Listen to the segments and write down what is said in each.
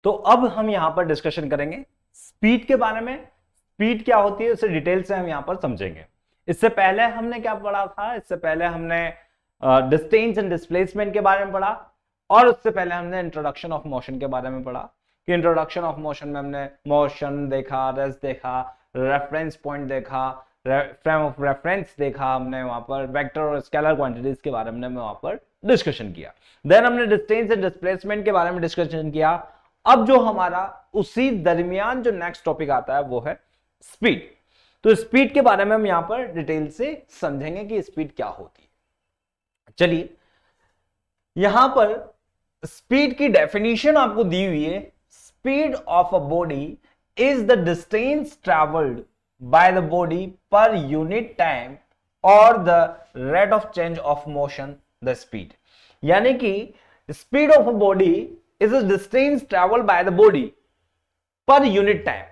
तो अब हम यहां पर डिस्कशन करेंगे स्पीड के बारे में। स्पीड क्या होती है उसे डिटेल से हम यहां पर समझेंगे। इससे पहले हमने क्या पढ़ा था, इससे पहले हमने डिस्टेंस एंड डिस्प्लेसमेंट के बारे में पढ़ा, और उससे पहले हमने इंट्रोडक्शन ऑफ मोशन के बारे में पढ़ा कि इंट्रोडक्शन ऑफ मोशन में हमने मोशन देखा, रेस्ट देखा, रेफरेंस पॉइंट देखा, फ्रेम ऑफ रेफरेंस देखा, हमने वहां पर वेक्टर और स्केलर क्वांटिटीज के बारे में वहां पर डिस्कशन किया। देन हमने डिस्टेंस एंड डिस्प्लेसमेंट के बारे में डिस्कशन किया। अब जो हमारा उसी दरमियान जो नेक्स्ट टॉपिक आता है वो है स्पीड। तो स्पीड के बारे में हम यहां पर डिटेल से समझेंगे कि स्पीड क्या होती है। चलिए, यहां पर स्पीड की डेफिनेशन आपको दी हुई है। Speed of a body is the distance travelled by the body per unit time और the rate of change of motion the speed. यानी कि speed of a body is the distance travelled by the body per unit time.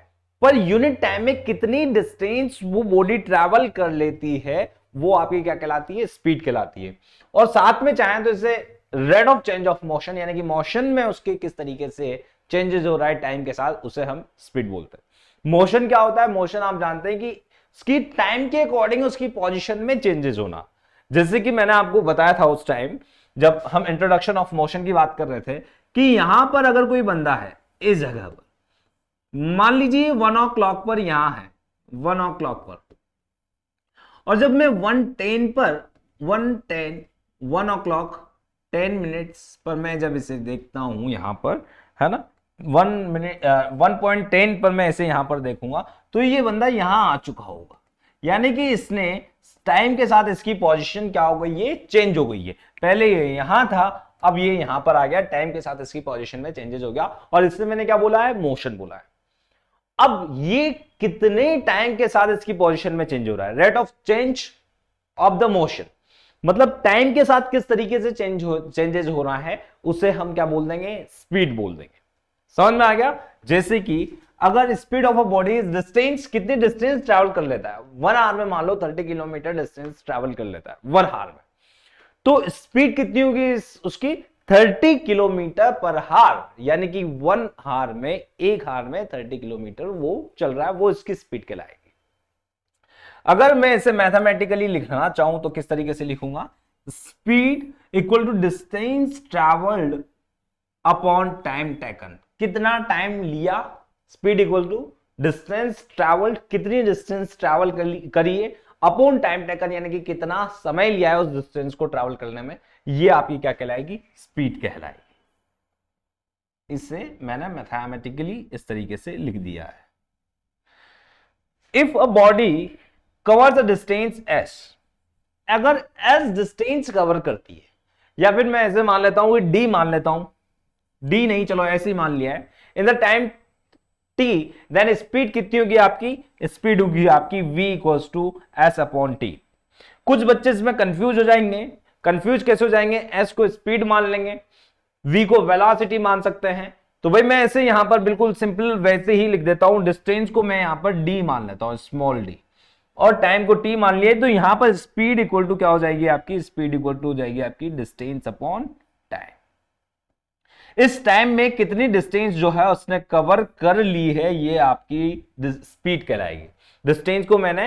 Per unit time में कितनी distance वो body travel कर लेती है वो आपकी क्या कहलाती है, स्पीड कहलाती है। और साथ में चाहें तो इसे rate of change of motion, यानी कि मोशन में उसके किस तरीके से चेंजेस हो रहा है टाइम के साथ, उसे हम स्पीड बोलते हैं। मोशन क्या होता है, मोशन आप जानते हैं कि उसकी टाइम के अकॉर्डिंग उसकी पोजीशन में चेंजेस होना। जैसे कि मैंने आपको बताया था उस टाइम जब हम इंट्रोडक्शन ऑफ मोशन की बात कर रहे थे कि यहां पर अगर कोई बंदा है इस जगह पर, मान लीजिए 1 o'clock पर यहां है, 1 o'clock पर, और जब मैं 1:10 पर 1 o'clock 10 मिनट्स पर मैं जब इसे देखता हूं यहां पर, है ना, 1:10 पर मैं इसे यहां पर देखूंगा तो ये बंदा यहां आ चुका होगा। यानी कि इसने टाइम के साथ इसकी पोजीशन क्या हो गई, ये चेंज हो गई है। पहले ये यहां था, अब ये यहां पर आ गया, टाइम के साथ इसकी पोजीशन में चेंजेस हो गया, और इससे मैंने क्या बोला है, मोशन बोला है। अब ये कितने टाइम के साथ इसकी पोजीशन में चेंज हो रहा है, rate of change of the motion, मतलब टाइम के साथ किस तरीके से चेंजेस हो रहा है, उसे हम क्या बोल देंगे, स्पीड बोल देंगे। समझ में आ गया। जैसे कि अगर speed of a body is distance, कितनी डिस्टेंस ट्रैवल कर लेता है 1 आवर में, मान लो 30 किलोमीटर डिस्टेंस ट्रैवल कर लेता है 1 आवर में, तो स्पीड कितनी होगी उसकी, 30 किलोमीटर पर हार। यानी कि 1 आवर में, 1 आवर में 30 किलोमीटर वो चल रहा है, वो इसकी स्पीड कहलाएगी। अगर मैं इसे मैथमेटिकली लिखना चाहूं तो किस तरीके से लिखूंगा, speed equal to distance travelled upon time taken. कितना टाइम लिया, speed equal to distance travelled, कितनी डिस्टेंस ट्रैवल करिए, अपॉन टाइम टेकन, यानी कि कितना समय लिया है उस डिस्टेंस को ट्रैवल करने में, ये आपकी क्या कहलाएगी, स्पीड कहलाएगी। इसे मैंने मैथमेटिकली इस तरीके से लिख दिया है। If a body covers a distance S, अगर एस डिस्टेंस कवर करती है, या फिर मैं ऐसे मान लेता हूं, डी मान लेता हूं, डी नहीं, चलो ऐसे ही मान लिया है, in the time T, then speed कितनी होगी आपकी, स्पीड होगी आपकी v equals to S upon T. कुछ बच्चे इसमें कंफ्यूज हो जाएंगे। कंफ्यूज कैसे हो जाएंगे, s को स्पीड मान लेंगे, v को वेलोसिटी मान सकते हैं। तो भाई मैं ऐसे यहां पर बिल्कुल सिंपल वैसे ही लिख देता हूं, डिस्टेंस को मैं यहां पर d मान लेता हूं, स्मॉल d, और टाइम को t मान लिया, तो यहां पर स्पीड इक्वल टू क्या हो जाएगी आपकी, स्पीड इक्वल टू हो जाएगी आपकी डिस्टेंस अपॉन टाइम। इस टाइम में कितनी डिस्टेंस जो है उसने कवर कर ली है, ये आपकी स्पीड कहलाएगी। डिस्टेंस को मैंने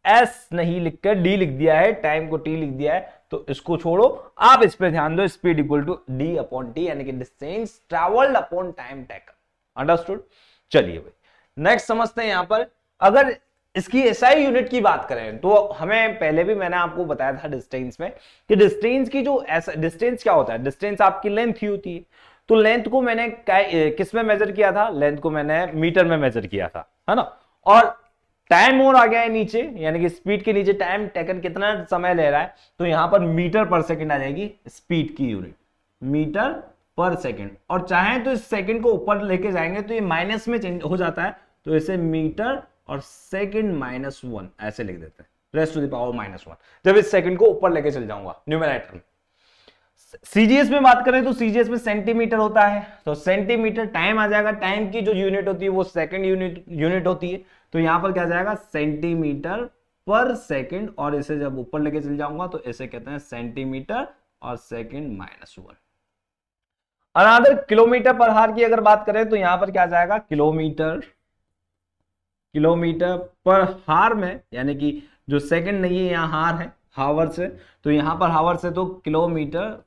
एस नहीं लिखकर डी लिख दिया है, टाइम को टी लिख दिया है, तो इसको छोड़ो, आप इस पे ध्यान दो, speed equal to D upon T, यानी कि distance travelled upon time taken. Understood. चलिए भाई नेक्स्ट समझते हैं। यहां पर अगर इसकी एसआई यूनिट की बात करें तो हमें पहले भी मैंने आपको बताया था डिस्टेंस में कि डिस्टेंस की जो डिस्टेंस क्या होता है, डिस्टेंस आपकी लेंथ ही होती है। तो लेंथ को मैंने किस में मेजर किया था, लेंथ को मैंने मीटर में मेजर किया था, है ना। और टाइम और आ गया है नीचे, यानी कि स्पीड के नीचे टाइम टेकन कितना समय ले रहा है, तो यहां पर मीटर पर सेकंड आ जाएगी स्पीड की यूनिट, मीटर पर सेकंड। और चाहें तो इस सेकंड को ऊपर लेके जाएंगे तो ये माइनस में चेंज हो जाता है, तो इसे मीटर और सेकंड -1 ऐसे लिख देते हैं, रेस्ट टू द पावर -1, जब इस सेकंड को ऊपर लेके चल जाऊंगा न्यूमरेटर में। सीजीएस में बात करें तो सीजीएस में सेंटीमीटर होता है, तो सेंटीमीटर टाइम आ जाएगा, टाइम की जो यूनिट होती है वो सेकंड यूनिट होती है, तो यहां पर क्या जाएगा सेंटीमीटर पर सेकंड, और इसे जब ऊपर लेके चल जाऊंगा तो इसे कहते हैं सेंटीमीटर और सेकंड -1। अनदर किलोमीटर पर हार की अगर बात करें तो यहां पर क्या जाएगा, किलोमीटर पर हार में, यानी कि जो सेकंड नहीं है यहां हार है, हावर्स है, तो यहां पर हावर्स है तो किलोमीटर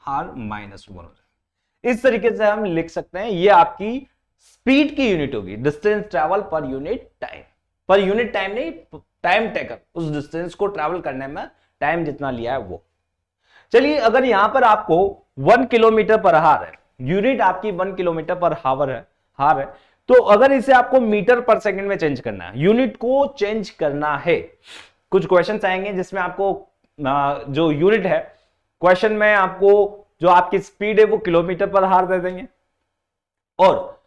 हार माइनस 1 हो जाएगा। इस तरीके से हम लिख सकते हैं, ये आपकी स्पीड की यूनिट होगी, डिस्टेंस ट्रैवल पर unit time, per unit time नहीं, टाइम टेकन, उस डिस्टेंस को ट्रैवल करने में टाइम जितना लिया है वो। चलिए अगर यहां पर आपको 1 किलोमीटर पर हार है, यूनिट आपकी 1 किलोमीटर पर हार है, तो अगर इसे आपको मीटर पर सेकंड में चेंज करना है, यूनिट को चेंज करना है, कुछ क्वेश्चंस आएंगे जिसमें आपको जो यूनिट है, क्वेश्चन में आपको जो आपकी स्पीड है वो किलोमीटर पर हार दे देंगे और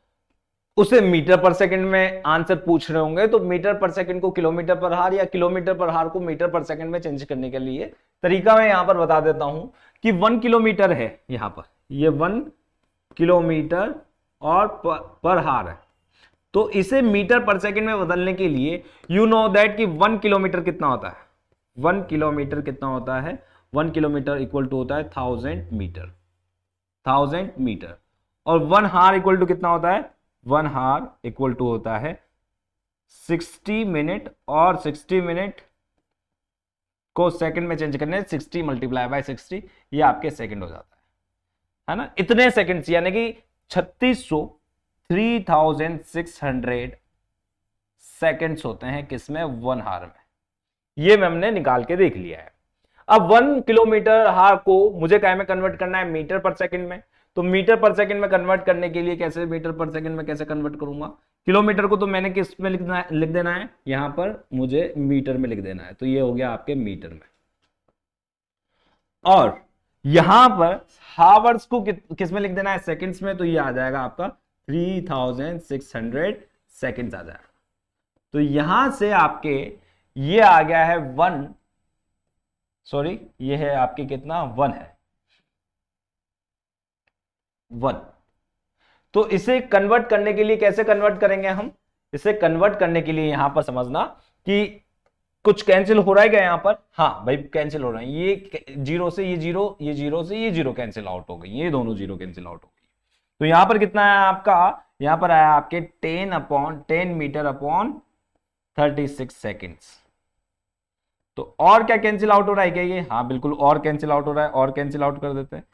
उसे मीटर पर सेकंड में आंसर पूछ रहे होंगे, तो मीटर पर सेकंड को किलोमीटर पर हार या किलोमीटर पर हार को मीटर पर सेकंड में चेंज करने के लिए तरीका मैं यहां पर बता देता हूं कि 1 किलोमीटर है, यहां पर ये 1 किलोमीटर और पर हार है, तो इसे मीटर पर सेकंड में बदलने के लिए यू नो दैट कि 1 किलोमीटर कितना होता है, 1 किलोमीटर कितना होता है, 1 किलोमीटर इक्वल टू होता है 1000 मीटर, और 1 हार इक्वल टू कितना होता है, 1 हार इक्वल टू होता है 60 मिनट, और 60 मिनट को सेकंड में चेंज करने 60 मल्टीप्लाई बाय 60, ये आपके सेकंड हो जाता है ना, इतने सेकंड्स, यानी कि 3600 सेकंड्स होते हैं किसमें, 1 हार में, ये हमने निकाल के देख लिया है। अब 1 किलोमीटर हार को मुझे क्या में कन्वर्ट करना है, मीटर पर सेकंड में, तो मीटर पर सेकंड में कन्वर्ट करने के लिए कैसे, मीटर पर सेकंड में कैसे कन्वर्ट करूंगा, किलोमीटर को तो मैंने किस में लिख देना है, यहां पर मुझे मीटर में लिख देना है, तो ये हो गया आपके मीटर में, और यहां पर हावर्स को किस में लिख देना है, सेकंड्स में, तो ये आ जाएगा आपका 3600 सेकंड्स आ जाएगा। तो यहां से आपके ये आ गया है 1, सॉरी ये है आपके कितना, 1 है 1। तो इसे कन्वर्ट करने के लिए कैसे कन्वर्ट करेंगे हम, इसे कन्वर्ट करने के लिए यहां पर समझना कि कुछ कैंसिल हो रहा है क्या यहां पर, हाँ भाई कैंसिल हो रहा है, ये जीरो से ये जीरो, ये जीरो से ये जीरो कैंसिल आउट हो गई, ये दोनों जीरो कैंसिल आउट हो गई, तो यहां पर कितना है आपका, यहां पर आया आपके 10 मीटर अपॉन 36 सेकेंड्स। तो और क्या कैंसिल आउट हो रहा है क्या ये, हाँ बिल्कुल और कैंसिल आउट हो रहा है, और कैंसिल आउट कर देते हैं,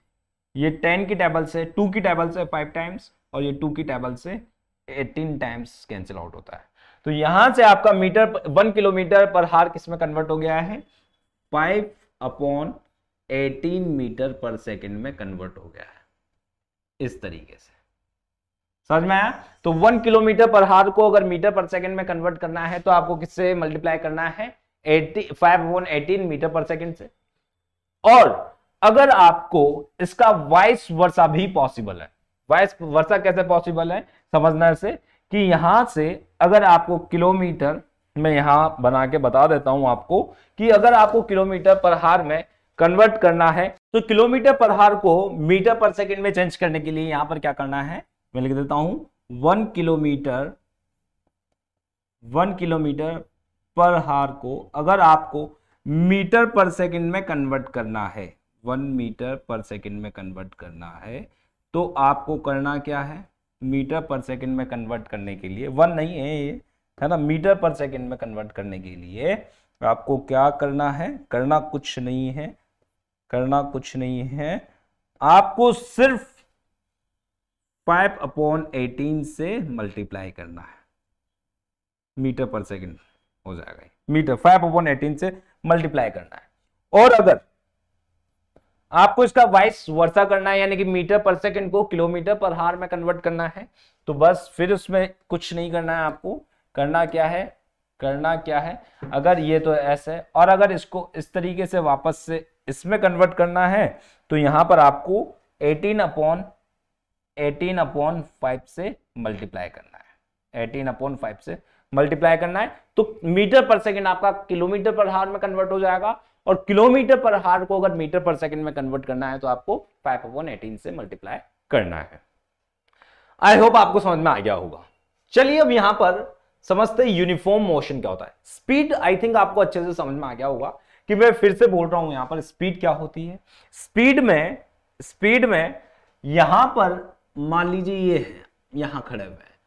ये 10 की टेबल से 2 की टेबल से 5 टाइम्स, और ये 2 की टेबल से 18 टाइम्स कैंसिल आउट होता है। तो यहां से आपका मीटर 1 किलोमीटर पर हार किसमें कन्वर्ट हो गया है, 5/18 मीटर पर सेकंड में कन्वर्ट हो गया है, इस तरीके से समझ में आया। तो 1 किलोमीटर पर हार को अगर मीटर पर सेकंड में कन्वर्ट करना है तो आपको किससे मल्टीप्लाई करना है, 5/18 मीटर पर सेकंड से। और अगर आपको इसका वाइस वर्सा भी पॉसिबल है, वाइस वर्सा कैसे पॉसिबल है समझना से, कि यहां से अगर आपको किलोमीटर, मैं यहां बना के बता देता हूं आपको कि अगर आपको किलोमीटर पर हार में कन्वर्ट करना है तो किलोमीटर पर हार को मीटर पर सेकंड में चेंज करने के लिए यहां पर क्या करना है, मैं लिख देता हूं 1 किलोमीटर पर हार को अगर आपको मीटर पर सेकंड में कन्वर्ट करना है, 1 मीटर पर सेकंड में कन्वर्ट करना है, तो आपको करना क्या है, मीटर पर सेकंड में कन्वर्ट करने के लिए 1 नहीं है ये, है ना, मीटर पर सेकंड में कन्वर्ट करने के लिए आपको क्या करना है, करना कुछ नहीं है, आपको सिर्फ 5/18 से मल्टीप्लाई करना है, मीटर पर सेकंड हो जाएगा, मीटर 5/18 से मल्टीप्लाई करना है। और अगर आपको इसका वाइस वर्सा करना है, यानी कि मीटर पर सेकंड को किलोमीटर पर हार में कन्वर्ट करना है, तो बस फिर उसमें कुछ नहीं करना है, आपको करना क्या है, अगर ये तो ऐसे है और अगर इसको इस तरीके से वापस से इसमें कन्वर्ट करना है तो यहां पर आपको 18/5 से मल्टीप्लाई करना है, 18/5 से मल्टीप्लाई करना है, तो मीटर पर सेकंड आपका किलोमीटर पर हार में कन्वर्ट हो जाएगा, और किलोमीटर पर हार को अगर मीटर पर सेकंड में कन्वर्ट करना है तो आपको 5/18 से मल्टीप्लाई करना है। आई होप आपको समझ में आ गया होगा। चलिए अब यहां पर समझते हैं यूनिफॉर्म मोशन क्या होता है। स्पीड आई थिंक आपको अच्छे से समझ में आ गया होगा कि मैं फिर से बोल रहा हूं, यहां पर स्पीड क्या होती है। स्पीड में यहां पर मान लीजिए ये है, यहां खड़े हुए हैं,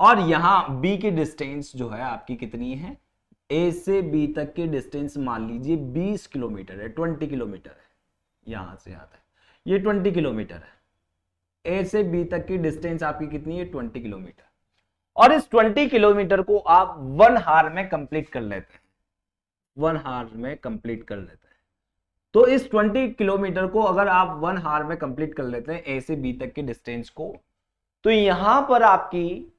और यहां बी की डिस्टेंस जो है आपकी कितनी है, ए से बी तक की डिस्टेंस मान लीजिए 20 किलोमीटर है, 20 किलोमीटर है, यहां से आता है ये 20 किलोमीटर है, ए से बी तक की डिस्टेंस आपकी कितनी है, 20 किलोमीटर। और इस 20 किलोमीटर को आप 1 हार में कंप्लीट कर लेते हैं, 1 हार में कंप्लीट कर लेते हैं। तो इस 20 किलोमीटर को अगर आप 1 हार में कंप्लीट कर लेते हैं ए से बी तक के डिस्टेंस को, तो यहां पर आपकी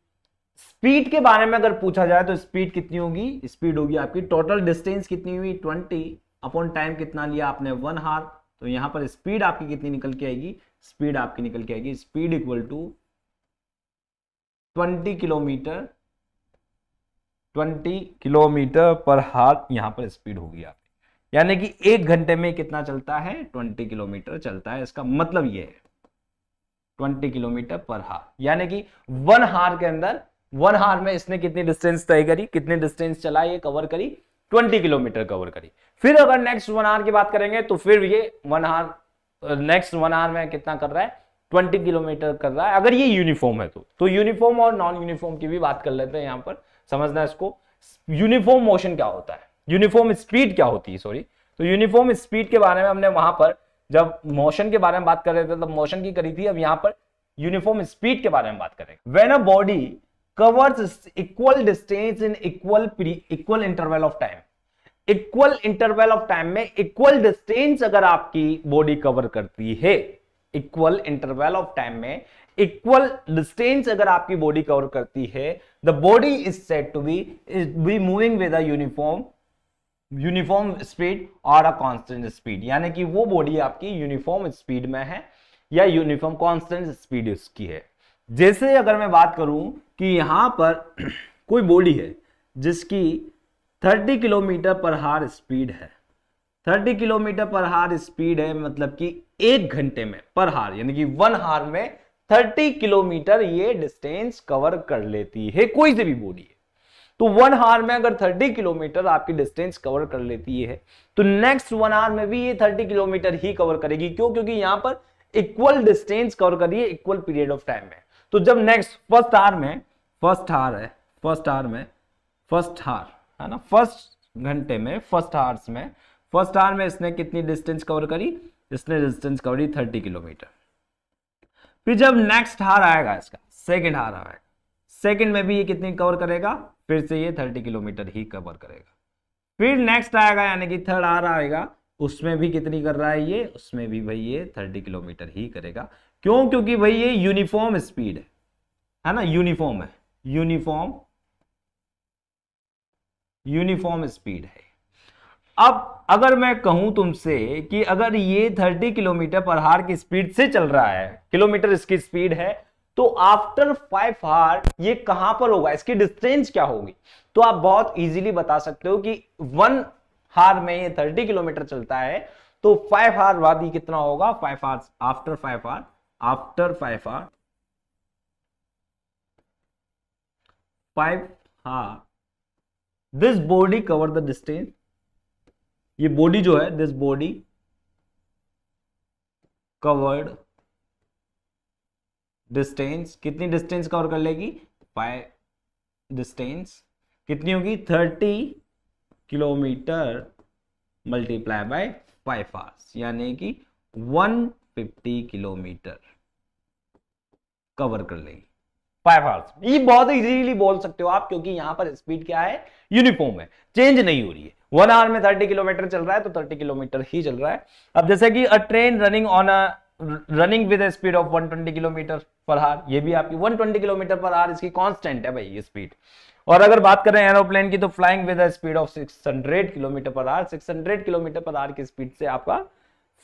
स्पीड के बारे में अगर पूछा जाए तो स्पीड कितनी होगी, स्पीड होगी आपकी, टोटल डिस्टेंस कितनी हुई 20 अपॉन टाइम कितना लिया आपने 1 हार, तो यहां पर स्पीड आपकी कितनी निकल के आएगी, स्पीड आपकी निकल के आएगी, speed equal to 20 kilometre, 20 kilometre per hour यहां पर स्पीड होगी आपकी, यानी कि 1 घंटे में कितना चलता है, 20 किलोमीटर चलता है। इसका मतलब ये है 20 किलोमीटर पर हार, यानी कि 1 हार के अंदर, 1 हार में इसने कितनी डिस्टेंस तय करी, कितनी डिस्टेंस चला, ये कवर करी 20 किलोमीटर कवर करी। फिर अगर नेक्स्ट 1 आवर की बात करेंगे तो फिर ये 1 आवर, नेक्स्ट 1 आवर में कितना कर रहा है, 20 किलोमीटर कर रहा है, अगर ये यूनिफॉर्म है तो यूनिफॉर्म और नॉन यूनिफॉर्म की भी बात कर लेते हैं। यहां पर समझना इसको, यूनिफॉर्म मोशन क्या होता है, यूनिफॉर्म स्पीड क्या होती है, सॉरी, तो यूनिफॉर्म स्पीड के बारे में हमने वहां पर जब मोशन के बारे में बात कर रहे थे तब मोशन की करी थी, अब यहां पर यूनिफॉर्म स्पीड के बारे में बात करेंगे। When a body covers equal distance in equal interval of time, equal interval of time में इक्वल डिस्टेंस अगर आपकी बॉडी कवर करती है, इक्वल इंटरवल ऑफ टाइम में इक्वल डिस्टेंस अगर आपकी बॉडी कवर करती है, the body is said to be moving with a uniform speed और अ कांस्टेंट स्पीड, यानी कि वो बॉडी आपकी यूनिफॉर्म स्पीड में है या यूनिफॉर्म कांस्टेंट स्पीड उसकी है। जैसे अगर मैं बात करूं कि यहां पर कोई बॉडी है जिसकी 30 किलोमीटर पर हार स्पीड है, 30 किलोमीटर पर हार स्पीड है, मतलब कि 1 घंटे में पर हार, यानी कि 1 हार में 30 किलोमीटर ये डिस्टेंस कवर कर लेती है, कोई से भी बॉडी है। तो 1 हार में अगर 30 किलोमीटर आपकी डिस्टेंस कवर कर लेती है, तो नेक्स्ट 1 हार में भी ये 30 किलोमीटर ही कवर करेगी। क्यों? क्योंकि यहां पर इक्वल डिस्टेंस कवर कर रही है इक्वल पीरियड ऑफ टाइम में। तो जब नेक्स्ट फर्स्ट हार में, फर्स्ट हार है, फर्स्ट हार में, फर्स्ट हार है ना, फर्स्ट घंटे में, फर्स्ट हार्स में, फर्स्ट हार में इसने कितनी डिस्टेंस कवर करी, इसने डिस्टेंस कवर की 30 किलोमीटर। फिर जब नेक्स्ट हार आएगा इसका, सेकंड हार आएगा, सेकंड में भी ये कितनी कवर करेगा, फिर से ये 30 किलोमीटर ही कवर करेगा। फिर नेक्स्ट आएगा यानी कि थर्ड हार आएगा, उसमें भी कितनी कर रहा है ये, उसमें भी भाई ये 30 किलोमीटर ही करेगा। क्यों? क्योंकि भाई ये यूनिफॉर्म स्पीड है ना, यूनिफॉर्म है, यूनिफॉर्म स्पीड है। अब अगर मैं कहूं तुमसे कि अगर ये 30 किलोमीटर पर हार की स्पीड से चल रहा है, किलोमीटर इसकी स्पीड है, तो आफ्टर 5 हार ये कहां पर होगा, इसकी डिस्टेंस क्या होगी, तो आप बहुत इजीली बता सकते हो कि 1 हार में ये 30 किलोमीटर चलता है, तो 5 हार बाद ये कितना होगा, 5 हार आफ्टर 5 हार, आफ्टर 5 हार, 5 हार this body cover the distance, ये बॉडी जो है, दिस बॉडी कवर्ड डिस्टेंस, कितनी डिस्टेंस कवर कर लेगी, 5 डिस्टेंस कितनी होगी, 30 किलोमीटर मल्टीप्लाई बाय 5 आवर्स, यानी कि 150 किलोमीटर कवर कर लेगी 5 आवर्स। ये बहुत इजीली बोल सकते हो आप, क्योंकि यहां पर स्पीड क्या है, यूनिफॉर्म है, चेंज नहीं हो रही है। 1 आवर में 30 किलोमीटर चल रहा है तो 30 किलोमीटर ही चल रहा है। अब जैसे कि अ train running with speed of 120 kilometre per our, ये भी आपकी 120 किलोमीटर पर आवर इसकी कांस्टेंट है भाई ये स्पीड। और अगर बात करें एरोप्लेन की, तो flying with speed of 600 kilometre per our, 600 kilometre per our की स्पीड से आपका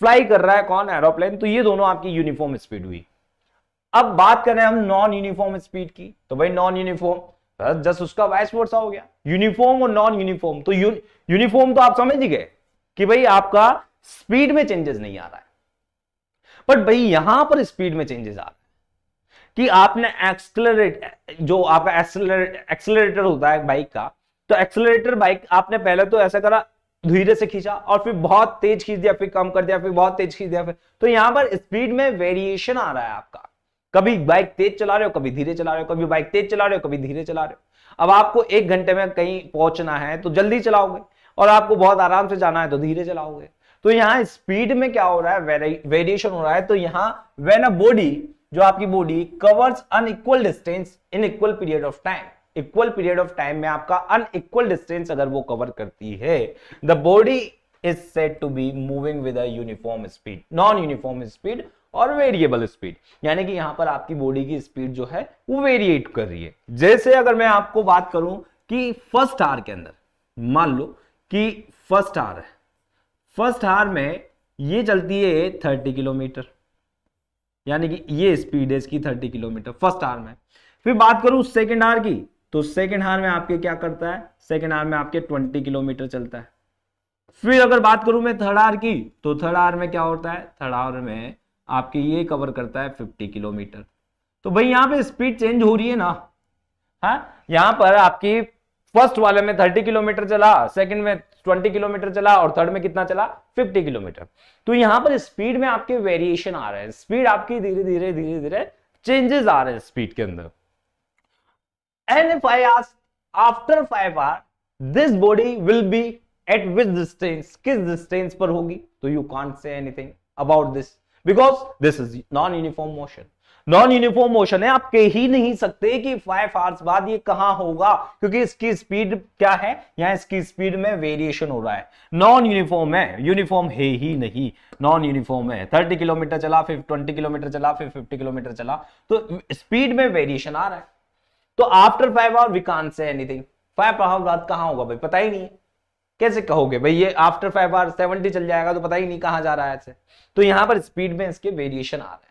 फ्लाई कर रहा है कौन, एरोप्लेन। तो ये दोनों आपकी यूनिफॉर्म स्पीड हुई। अब बात करें हम नॉन यूनिफॉर्म स्पीड की, तो भाई नॉन यूनिफॉर्म जस्ट उसका वाइस वर्सा हो गया, यूनिफॉर्म और नॉन यूनिफॉर्म। तो यूनिफॉर्म तो आप समझ ही गए कि भाई आपका स्पीड में चेंजेस नहीं आ रहा है, बट भाई यहां पर स्पीड में चेंजेस आ रहा है कि आपने जो आपका एक्सेलरेटर होता है बाइक का, तो एक्सेलरेटर बाइक आपने पहले तो ऐसा करा, धीरे से खींचा और फिर बहुत तेज खींच दिया, फिर कम कर दिया, फिर बहुत तेज खींच दिया, फिर तो यहां पर स्पीड में वेरिएशन आ रहा है आपका। कभी बाइक तेज चला रहे हो, कभी धीरे चला रहे हो, कभी बाइक तेज चला रहे हो, कभी धीरे चला रहे हो। अब आपको 1 घंटे में कहीं पहुंचना है तो जल्दी चलाओगे, और आपको बहुत आराम से जाना है तो धीरे चलाओगे। तो यहाँ स्पीड में क्या हो रहा है, वेरिएशन हो रहा है। तो यहाँ व्हेन अ बॉडी, जो आपकी body covers unequal distance in equal period of time, equal period of time में आपका अनइक्वल डिस्टेंस अगर वो कवर करती है, the body is said to be moving with a uniform speed, non uniform speed और variable speed. यानी कि यहां पर आपकी बॉडी की स्पीड जो है वो वेरिएट कर रही है। जैसे अगर मैं आपको बात करूं कि फर्स्ट आवर के अंदर, मान लो कि फर्स्ट आवर है, फर्स्ट आवर में ये चलती है 30 किलोमीटर, यानी कि ये स्पीड है इसकी 30 किलोमीटर फर्स्ट आवर में। फिर बात करूं सेकेंड आवर की, तो सेकेंड आवर में आपके क्या करता है, सेकेंड आवर में आपके 20 किलोमीटर चलता है। फिर अगर बात करूं मैं थर्ड आवर की, तो थर्ड आवर में क्या होता है, थर्ड आवर में आपके ये कवर करता है 50 किलोमीटर। तो भाई यहां पे स्पीड चेंज हो रही है ना। हाँ, यहां पर आपकी फर्स्ट वाले में 30 किलोमीटर चला, सेकंड में 20 किलोमीटर चला, और थर्ड में कितना चला, 50 किलोमीटर। तो यहां पर स्पीड में आपके वेरिएशन आ रहे हैं, स्पीड आपकी धीरे धीरे धीरे धीरे चेंजेस आ रहे हैं स्पीड के अंदर। And if I ask after 5 hour this body will be at which distance, किस डिस्टेंस पर होगी, तो you can't say anything about this because this is non uniform motion. Non uniform motion है, आप कह ही नहीं सकते कि 5 आवर्स बाद ये कहां होगा, क्योंकि इसकी स्पीड क्या है, यहां इसकी स्पीड में वेरिएशन हो रहा है। नॉन यूनिफॉर्म है, यूनिफॉर्म है ही नहीं, नॉन यूनिफॉर्म है। 30 किलोमीटर चला, फिर 20 किलोमीटर चला, फिर 50 किलोमीटर चला, तो स्पीड में वेरिएशन आ रहा है। तो after 5 hour we can't say anything, 5 hour बाद कहां होगा भाई, पता ही नहीं है। कैसे कहोगे भाई ये आफ्टर 5 आवर 70 चल जाएगा, तो पता ही नहीं कहां जा रहा है ऐसे। तो यहां पर स्पीड में इसके वेरिएशन आ रहे हैं।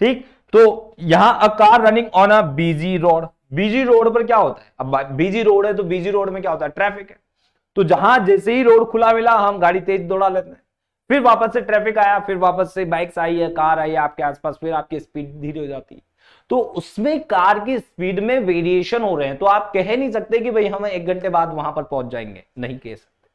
ठीक, तो यहां a car running on a busy road, busy road पर क्या होता है, अब बिजी रोड है तो बिजी रोड में क्या होता है, ट्रैफिक है। तो जहां जैसे ही रोड खुला मिला हम गाड़ी तेज दौड़ा लेते हैं, फिर वापस से ट्रैफिक आया, फिर वापस से बाइक्स आई है, कार आई है आपके आसपास, फिर आपकी स्पीड धीरे हो जाती है। तो उसमें कार की स्पीड में वेरिएशन हो रहे हैं। तो आप कह नहीं सकते कि भाई हम 1 घंटे बाद वहां पर पहुंच जाएंगे, नहीं कह सकते,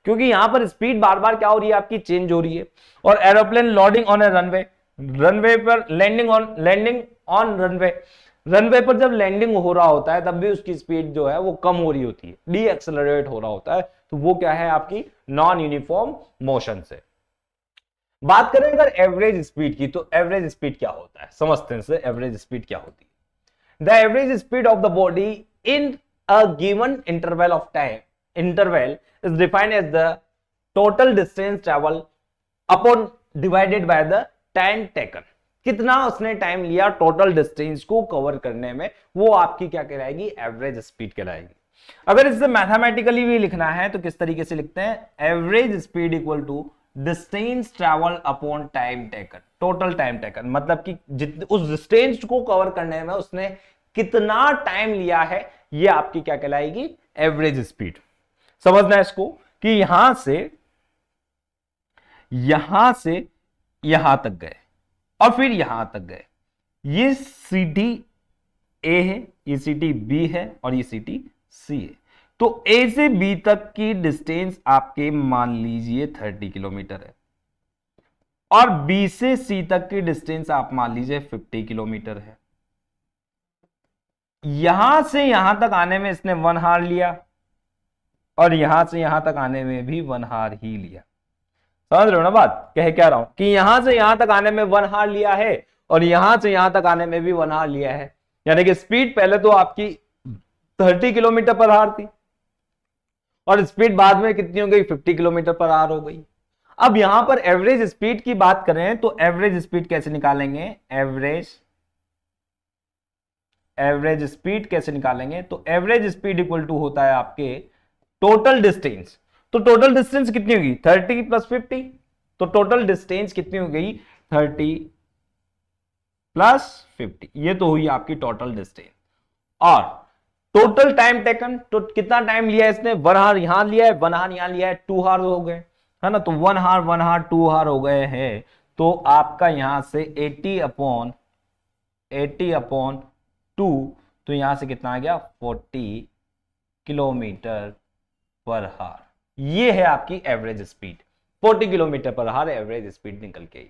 क्योंकि यहां पर स्पीड बार बार क्या हो रही है, आपकी चेंज हो रही है। और aeroplane landing on a runway, runway पर लैंडिंग ऑन रनवे, रनवे पर जब लैंडिंग हो रहा होता है तब भी उसकी स्पीड जो है वो कम हो रही होती है, डी एक्सेलरेट हो रहा होता है। तो वो क्या है, आपकी नॉन यूनिफॉर्म मोशन से। बात करें अगर एवरेज स्पीड की, तो एवरेज स्पीड क्या होता है समझते हैं। एवरेज स्पीड क्या होती है, the average speed of the body in a given interval of time, interval is defined as the total distance travel upon divided by the time taken. कितना उसने टाइम लिया टोटल डिस्टेंस को cover करने में, वो आपकी क्या कहलाएगी, एवरेज स्पीड कहलाएगी। अगर इसे मैथमेटिकली भी लिखना है तो किस तरीके से लिखते हैं, average speed equal to distance travel upon time taken, total time taken, मतलब कि जितने उस डिस्टेंस को कवर करने में उसने कितना टाइम लिया है, ये आपकी क्या कहलाएगी, एवरेज स्पीड। समझना है इसको कि यहां से यहां तक गए और फिर यहां तक गए, ये सिटी ए है, ये सिटी बी है और ये सिटी सी है। तो ए से बी तक की डिस्टेंस आपके मान लीजिए 30 किलोमीटर है, और बी से सी तक की डिस्टेंस आप मान लीजिए 50 किलोमीटर है। यहां से यहां तक आने में इसने 1 आवर लिया, और यहां से यहां तक आने में भी 1 आवर ही लिया। समझ रहे हो ना बात, कह क्या रहा हूं कि यहां से यहां तक आने में 1 आवर लिया है, और यहां से यहां तक आने में भी 1 आवर लिया है। यानी कि स्पीड पहले तो आपकी 30 किलोमीटर पर आवर थी, और स्पीड बाद में कितनी हो गई, 50 किलोमीटर पर आवर हो गई। अब यहां पर एवरेज स्पीड की बात करें तो एवरेज स्पीड कैसे निकालेंगे, एवरेज स्पीड कैसे निकालेंगे, तो एवरेज स्पीड इक्वल टू होता है आपके टोटल डिस्टेंस। तो टोटल डिस्टेंस कितनी होगी, 30 प्लस 50, तो टोटल डिस्टेंस कितनी हो गई, 30 प्लस 50, ये तो हुई आपकी टोटल डिस्टेंस। और टोटल टाइम टेकन, तो कितना टाइम लिया इसने, 1 आवर यहां लिया है, 1 आवर यहां लिया है, 2 आवर हो गए, है ना। तो 1 आवर 2 आवर हो गए हैं। तो आपका यहां से 80 अपॉन 2, तो यहां से कितना आ गया, 40 किलोमीटर पर आवर। ये है आपकी average speed, 40 kilometre per our average speed निकल के।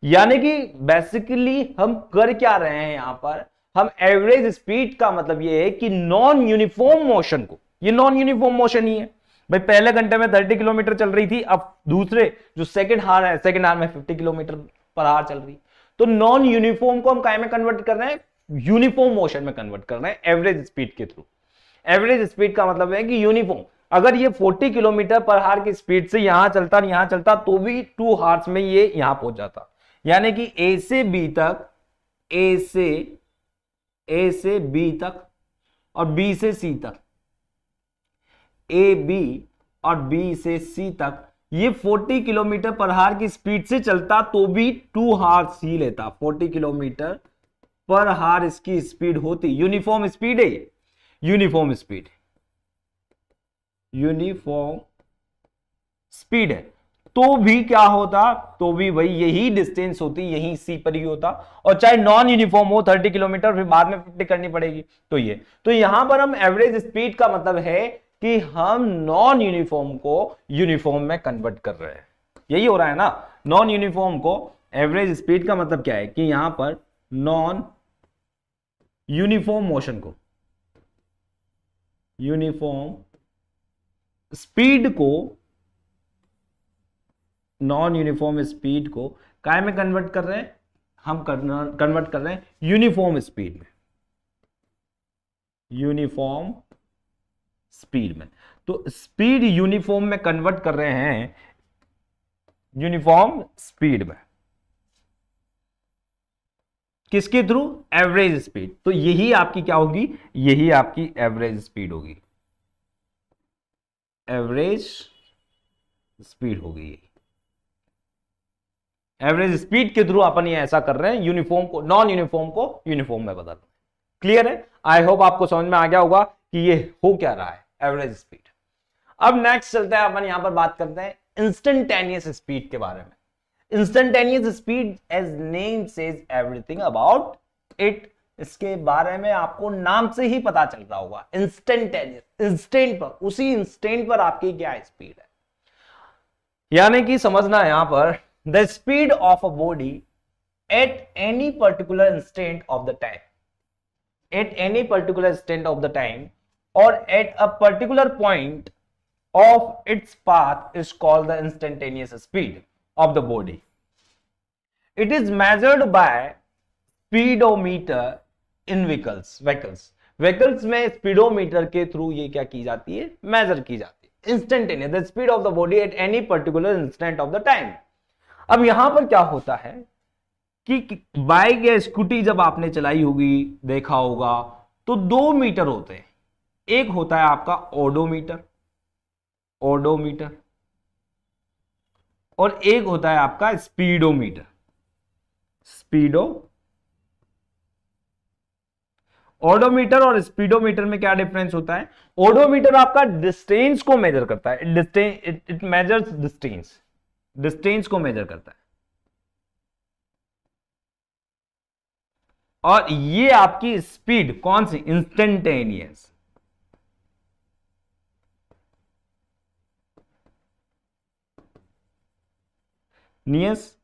यानी कि बेसिकली हम कर क्या रहे हैं यहां पर, हम एवरेज स्पीड का मतलब ये है कि नॉन यूनिफॉर्म मोशन को, ये नॉन यूनिफॉर्म मोशन ही है भाई, पहले घंटे में 30 किलोमीटर चल रही थी, अब दूसरे जो सेकंड हार है, सेकंड हार में 50 किलोमीटर पर आवर चल रही। तो नॉन यूनिफॉर्म को हम काय में कन्वर्ट कर रहे हैं, यूनिफॉर्म मोशन में कन्वर्ट कर रहे हैं एवरेज स्पीड के थ्रू। एवरेज स्पीड का मतलब है कि यूनिफॉर्म, अगर ये 40 किलोमीटर पर आवर की स्पीड से यहां चलता तो भी 2 आवर्स में ये यहां पहुंच जाता। यानी कि ए से बी तक, ए से बी तक और बी से सी तक, ए बी और बी से सी तक ये 40 किलोमीटर पर आवर की स्पीड से चलता तो भी 2 आवर्स ही लेता। 40 किलोमीटर पर आवर इसकी स्पीड होती, यूनिफॉर्म स्पीड है, यूनिफॉर्म स्पीड है, तो भी क्या होता, तो भी भाई यही डिस्टेंस होती, यही सी पर ही होता। और चाहे नॉन यूनिफॉर्म हो 30 किलोमीटर, फिर बाद में 50 करनी पड़ेगी। तो ये, तो यहां पर हम एवरेज स्पीड का मतलब है कि हम नॉन यूनिफॉर्म को यूनिफॉर्म में कन्वर्ट कर रहे हैं, यही हो रहा है ना। नॉन यूनिफॉर्म को एवरेज स्पीड का मतलब क्या है कि यहां पर नॉन यूनिफॉर्म मोशन को, यूनिफॉर्म स्पीड को, नॉन यूनिफॉर्म स्पीड को काय में कन्वर्ट कर रहे हैं, हम कन्वर्ट कर रहे हैं यूनिफॉर्म स्पीड में, यूनिफॉर्म स्पीड में। तो स्पीड यूनिफॉर्म में कन्वर्ट कर रहे हैं, यूनिफॉर्म स्पीड में, किसके थ्रू, एवरेज स्पीड। तो यही आपकी क्या होगी, यही आपकी एवरेज स्पीड होगी, एवरेज स्पीड होगी। एवरेज स्पीड के थ्रू अपन ये ऐसा कर रहे हैं, यूनिफॉर्म को, नॉन यूनिफॉर्म को यूनिफॉर्म में बदल रहे हैं। क्लियर है? आई होप आपको समझ में आ गया होगा कि ये हो क्या रहा है, एवरेज स्पीड। अब नेक्स्ट चलते हैं, अपन यहां पर बात करते हैं इंस्टेंटेनियस स्पीड के बारे में। Instantaneous speed as name says everything about it, इसके बारे में आपको नाम से ही पता चल रहा होगा। इंस्टेंटेनियस, इंस्टेंट पर, उसी इंस्टेंट पर आपकी क्या स्पीड है। यानी कि समझना है यहां पर, the speed of a body at any particular instant of the time, at any particular instant of the time or at a particular point of its path is called the instantaneous speed of the body. It is measured by speedometer in vehicles में speedometer के through ये क्या की जाती है, major की जाती है। Instantaneous, the speed of the body at any particular instant of the time. अब यहां पर क्या होता है कि बाइक या स्कूटी जब आपने चलाई होगी, देखा होगा, तो 2 मीटर होते हैं। एक होता है आपका ओडोमीटर, और एक होता है आपका स्पीडोमीटर, ओडोमीटर और स्पीडोमीटर में क्या डिफरेंस होता है। ओडोमीटर आपका डिस्टेंस को मेजर करता है, इट मेजर्स डिस्टेंस को मेजर करता है, और ये आपकी स्पीड कौन सी, इंस्टेंटेनियस,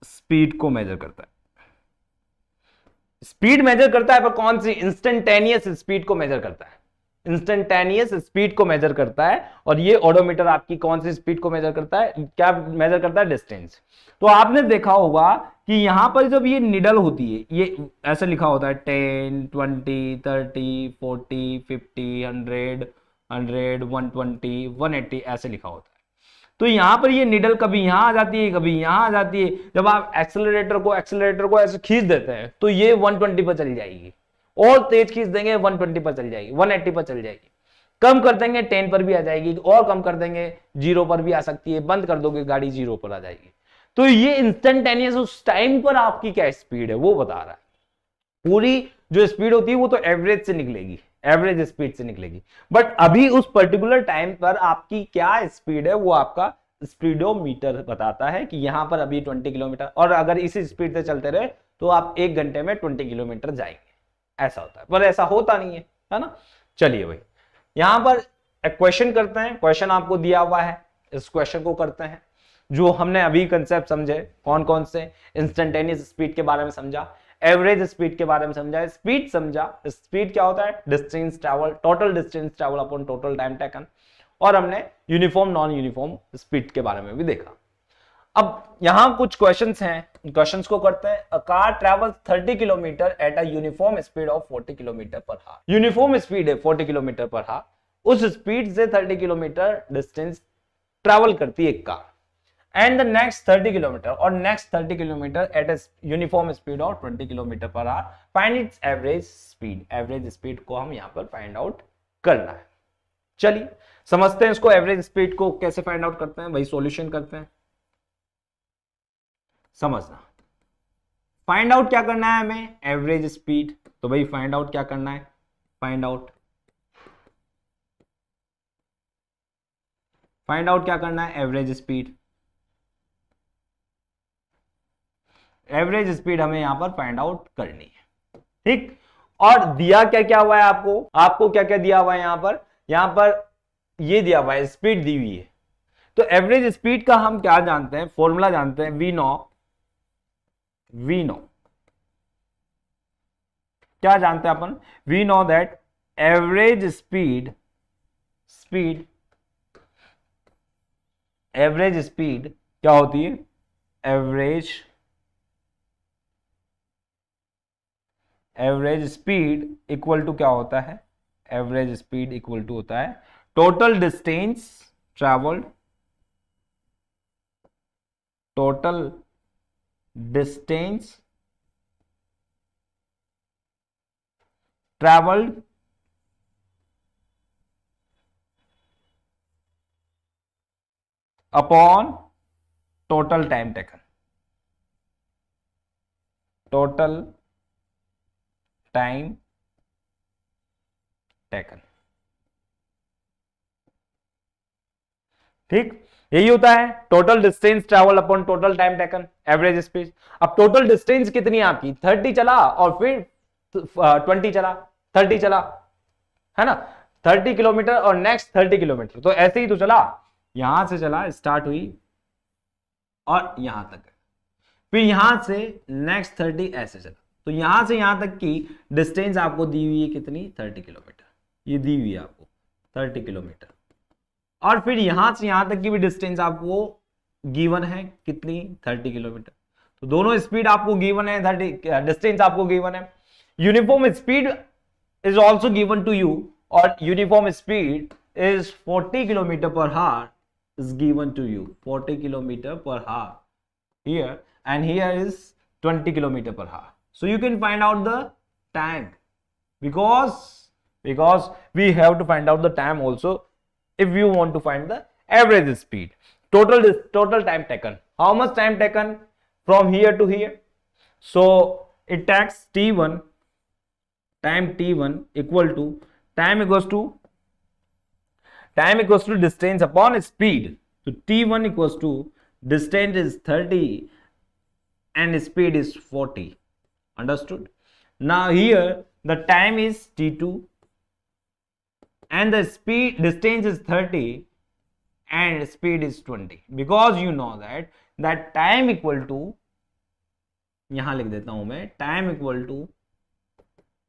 स्पीड को मेजर करता है। स्पीड मेजर करता है पर कौन सी, इंस्टेंटेनियस स्पीड को मेजर करता है, इंस्टेंटेनियस स्पीड को मेजर करता है। और ये ओडोमीटर आपकी कौन सी स्पीड को मेजर करता है, क्या मेजर करता है, डिस्टेंस। तो आपने देखा होगा कि यहां पर जब ये निडल होती है, ये ऐसे लिखा होता है 10, 20, 30, 40, 50, 100, 120, 180 ऐसे लिखा होता है। तो यहां पर ये निडल कभी यहां आ जाती है, कभी यहां आ जाती है। जब आप एक्सेलरेटर को ऐसे खींच देते हैं तो ये 120 पर चली जाएगी, और तेज खींच देंगे 120 पर चल जाएगी, 180 पर चल जाएगी। कम कर देंगे 10 पर भी आ जाएगी, और कम कर देंगे 0 पर भी आ सकती है, बंद कर दोगे गाड़ी 0 पर आ जाएगी। तो ये इंस्टेंटेनियस उस टाइम पर आपकी क्या स्पीड है वो बता रहा है। पूरी जो स्पीड होती है वो तो एवरेज से निकलेगी, एवरेज स्पीड से निकलेगी, बट अभी उस पर्टिकुलर टाइम पर आपकी क्या स्पीड है वो आपका स्पीडोमीटर बताता है कि यहां पर अभी 20 किलोमीटर, और अगर इसी स्पीड से चलते रहे तो आप 1 घंटे में 20 किलोमीटर जाएंगे, ऐसा होता है। पर ऐसा होता नहीं है ना। चलिए भाई, यहां पर एक क्वेश्चन करते हैं। क्वेश्चन आपको दिया हुआ है, इस क्वेश्चन को करते हैं। जो हमने अभी कंसेप्ट समझे कौन कौन से, इंस्टेंटेनियस स्पीड के बारे में समझा, एवरेज स्पीड के बारे में समझा, स्पीड समझा। स्पीड क्या होता है? Distance travel, total distance travel upon total time taken. और हमने यूनिफॉर्म नॉन यूनिफॉर्म स्पीड के बारे में भी देखा। अब यहां कुछ क्वेश्चंस हैं, क्वेश्चंस को करते हैं। A car travels 30 kilometre at a uniform speed of 40 kilometre per hour. Uniform speed है 40 किलोमीटर पर हावर, उस स्पीड से 30 किलोमीटर डिस्टेंस ट्रैवल करती है एक car. And the next 30 kilometre और next 30 kilometre at a uniform speed of 20 kilometre per hour. Find its average speed. Average speed को हम यहां पर फाइंड आउट करना है। चलिए समझते हैं इसको, एवरेज स्पीड को कैसे फाइंड आउट करते हैं, वही सॉल्यूशन करते हैं। समझना, फाइंड आउट क्या करना है हमें? Average speed. तो भाई फाइंड आउट क्या करना है? फाइंड आउट क्या करना है? Average speed. एवरेज स्पीड हमें यहां पर फाइंड आउट करनी है, ठीक। और दिया क्या क्या हुआ है आपको क्या क्या दिया हुआ है यहां पर ये दिया हुआ है, स्पीड दी हुई है। तो एवरेज स्पीड का हम क्या जानते हैं? फॉर्मूला जानते हैं, वी नो क्या जानते हैं अपन? We know that average speed क्या होती है? एवरेज स्पीड इक्वल टू क्या होता है? एवरेज स्पीड इक्वल टू होता है total distance travelled upon total time taken. ठीक, यही होता है total distance travel upon total time taken, average speed. अब टोटल डिस्टेंस कितनी है आपकी? 30 चला और फिर 20 चला, 30 चला, है ना, 30 किलोमीटर और नेक्स्ट 30 किलोमीटर। तो ऐसे ही तो चला, यहां से चला, स्टार्ट हुई और यहां तक, फिर यहां से नेक्स्ट 30 ऐसे चला। तो यहां से यहां तक की डिस्टेंस आपको दी हुई है कितनी? 30 किलोमीटर, ये दी हुई है आपको 30 किलोमीटर। और फिर यहां से यहां तक की भी डिस्टेंस आपको गिवन है कितनी? 30 किलोमीटर। तो दोनों स्पीड आपको गिवन है, 30 डिस्टेंस आपको गिवन है। Uniform speed is also given to you, और uniform speed is 40 kilometre per hour is given to you, 40 kilometer per hour here, and here is 20 kilometer per hour. So you can find out the time, because we have to find out the time also if you want to find the average speed. Total time taken. How much time taken from here to here? So it takes t1, time t1 equal to time equals to distance upon speed. So t1 equals to distance is 30 and speed is 40. Understood? Now here the time is t2 and the distance is 30 and speed is 20, because you know that time equal to, यहां लिख देता हूं मैं, time equal to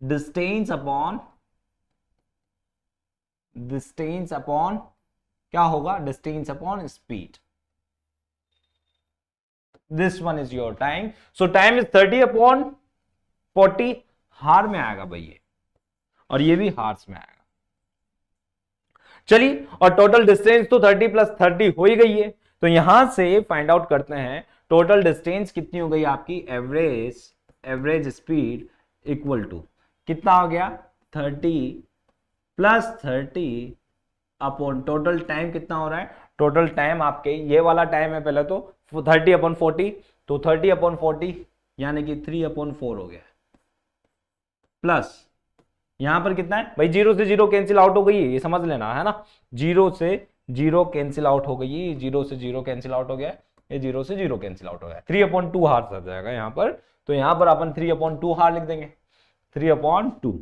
distance upon क्या होगा? Distance upon speed. This one is your time. So time is 30 upon 40, हार में आएगा भाई ये, और ये भी हार्स में आएगा। चलिए, और टोटल डिस्टेंस तो 30 प्लस 30 हो ही गई है। तो यहां से फाइंड आउट करते हैं टोटल डिस्टेंस कितनी हो गई आपकी? एवरेज स्पीड इक्वल टू कितना हो गया? 30 प्लस 30 अपॉन टोटल टाइम कितना हो रहा है? टोटल टाइम आपके ये वाला टाइम है पहले तो 30 अपॉन 40, तो 30 अपॉन 40 यानी कि 3 अपॉन 4 हो गया, प्लस यहां पर कितना है भाई? 0 से 0 कैंसिल आउट हो गई है, ये समझ लेना है ना। 0 से 0 कैंसिल आउट हो गई है, 0 से 0 कैंसिल आउट हो गया, ये 0 से 0 कैंसिल आउट हो गया, 3 अपॉन 2 हार आ जाएगा यहां पर। तो यहां पर अपन 3 अपॉन 2 हार लिख देंगे, 3 अपॉन 2।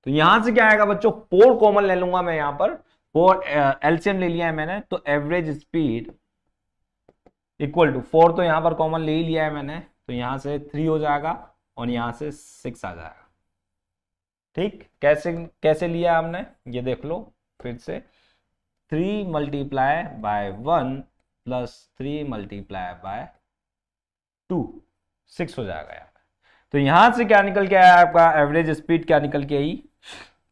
तो यहां से क्या आएगा बच्चों? 4 कॉमन ले लूंगा मैं यहां पर, फोर एलसीएम ले लिया है मैंने, तो एवरेज स्पीड इक्वल टू 4 तो यहां पर कॉमन ले ही लिया है मैंने, तो यहां से 3 हो जाएगा और यहां से 6 आ जाएगा। ठीक, कैसे कैसे लिया हमने ये देख लो फिर से, 3 multiply by 1 plus 3 multiply by 2, 6 हो जाएगा यहाँ पे। तो यहां से क्या निकल के आया आपका एवरेज स्पीड, क्या निकल के आई,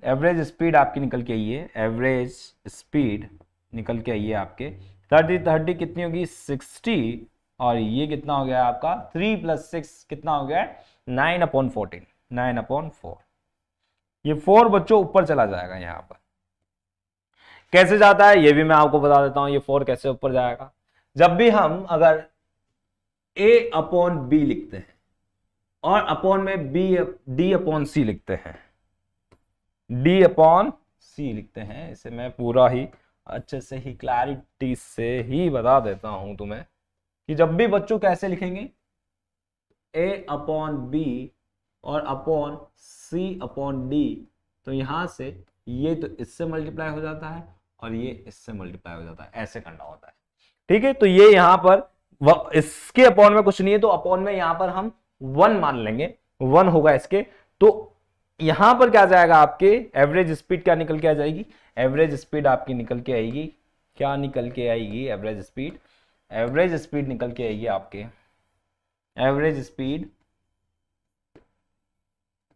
एवरेज स्पीड आपकी निकल के आई है, एवरेज स्पीड निकल के आई है आपके 30 कितनी होगी 60, और ये कितना हो गया आपका 3 + 6 कितना हो गया 9/14, 9/4। ये 4 बच्चों ऊपर चला जाएगा। यहाँ पर कैसे जाता है ये भी मैं आपको बता देता हूं, ये 4 कैसे ऊपर जाएगा। जब भी हम अगर A/B लिखते हैं और अपॉन में D/C लिखते हैं, D/C लिखते हैं, इसे मैं पूरा ही अच्छे से ही क्लैरिटी से ही बता देता हूं तुम्हें कि जब भी बच्चों कैसे लिखेंगे A/B और अपॉन C/D, तो यहां से ये तो इससे मल्टीप्लाई हो जाता है और ये इससे मल्टीप्लाई हो जाता है, ऐसे करना होता है। ठीक है, तो ये यहां पर इसके अपॉन में कुछ नहीं है, तो अपॉन में यहां पर हम 1 मान लेंगे, 1 होगा इसके। तो यहां पर क्या जाएगा आपके एवरेज स्पीड क्या निकल के आ जाएगी, एवरेज स्पीड आपकी निकल के आएगी, क्या निकल के आएगी एवरेज स्पीड, एवरेज स्पीड निकल के आएगी आपके, average speed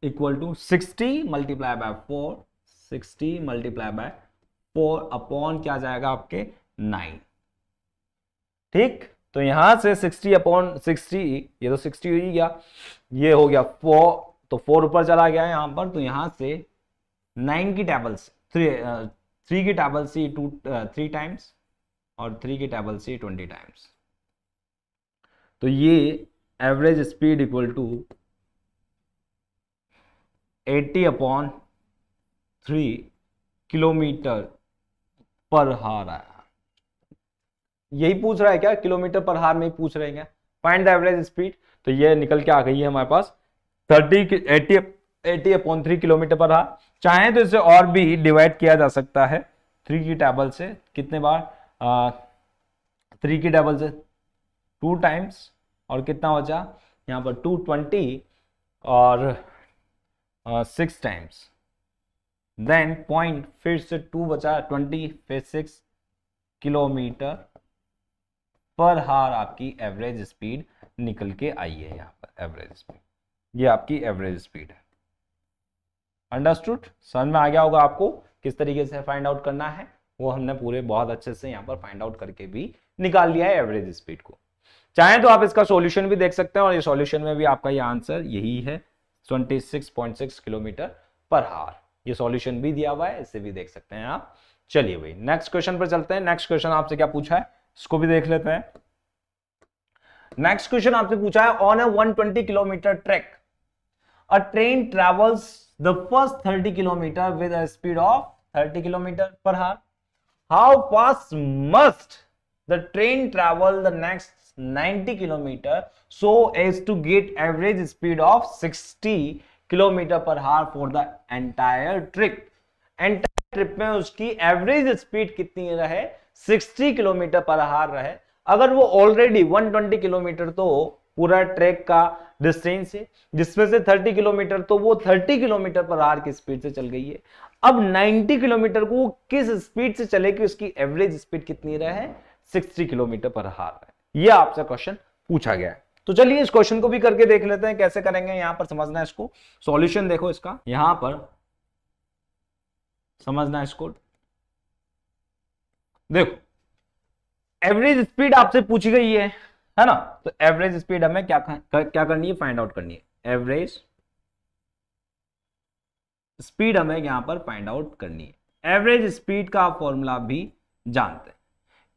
equal to 60 multiply by 4, 60 multiply by 4 upon क्या जाएगा आपके 9। ठीक, तो यहां से 60/60, ये तो 60 हो ही गया, ये हो गया 4, तो 4 ऊपर चला गया यहां पर, तो यहां से 9 की टेबल से 3 की टेबल से 3 टाइम्स और 3 की टेबल से 20 टाइम्स, तो ये average speed equal to 80/3 kilometre per hour आया। यही पूछ रहा है क्या, किलोमीटर पर हार में ही पूछ रहे हैं, फाइंड द एवरेज स्पीड। तो ये निकल के आ गई है हमारे पास 80/3 किलोमीटर पर हार। चाहे तो इसे और भी डिवाइड किया जा सकता है 3 की टेबल से, कितने बार 3 की टेबल से 2 टाइम्स, और कितना बचा यहाँ पर 220 और 6 टाइम्स, देन पॉइंट फिर से 2 बचा, 20 फिर 6 किलोमीटर पर हार आपकी एवरेज स्पीड निकल के आई है। यहाँ पर एवरेज स्पीड, ये आपकी एवरेज स्पीड है। अंडरस्टूड, समझ में आ गया होगा आपको किस तरीके से फाइंड आउट करना है, वो हमने पूरे बहुत अच्छे से यहाँ पर फाइंड आउट करके भी निकाल लिया है एवरेज स्पीड को। चाहे तो आप इसका सॉल्यूशन भी देख सकते हैं, और ये सॉल्यूशन में भी आपका ये आंसर यही है 26.6 किलोमीटर पर हार, ये सॉल्यूशन भी दिया हुआ है, इसे भी देख सकते हैं आप। चलिए भाई नेक्स्ट क्वेश्चन पर चलते हैं। नेक्स्ट क्वेश्चन आपसे क्या पूछा है इसको भी देख लेते हैं। नेक्स्ट क्वेश्चन आपसे पूछा है, on a 120 kilometre track a train travels the first 30 kilometre with a speed of 30 kilometre per हार, how fast must the train travel the next 90 kilometre so as to get average speed of 60 kilometre per हार for the entire trip. Entire trip में उसकी average speed कितनी रहे 60 kilometre per हार रहे। अगर वो ऑलरेडी 120 किलोमीटर तो पूरा ट्रैक का डिस्टेंस है, जिसमें से 30 किलोमीटर तो वो 30 किलोमीटर पर हार की स्पीड से चल गई है। अब 90 किलोमीटर को किस स्पीड से चले कि उसकी एवरेज स्पीड कितनी रहे 60 किलोमीटर पर हार रहे। ये आपसे क्वेश्चन पूछा गया है। तो चलिए इस क्वेश्चन को भी करके देख लेते हैं कैसे करेंगे। यहां पर समझना है इसको, सॉल्यूशन देखो इसका, यहां पर समझना है इसको। देखो एवरेज स्पीड आपसे पूछी गई है ना, तो एवरेज स्पीड हमें क्या करनी है, फाइंड आउट करनी है। एवरेज स्पीड हमें यहां पर फाइंड आउट करनी है। एवरेज स्पीड का फॉर्मूला भी जानते हैं,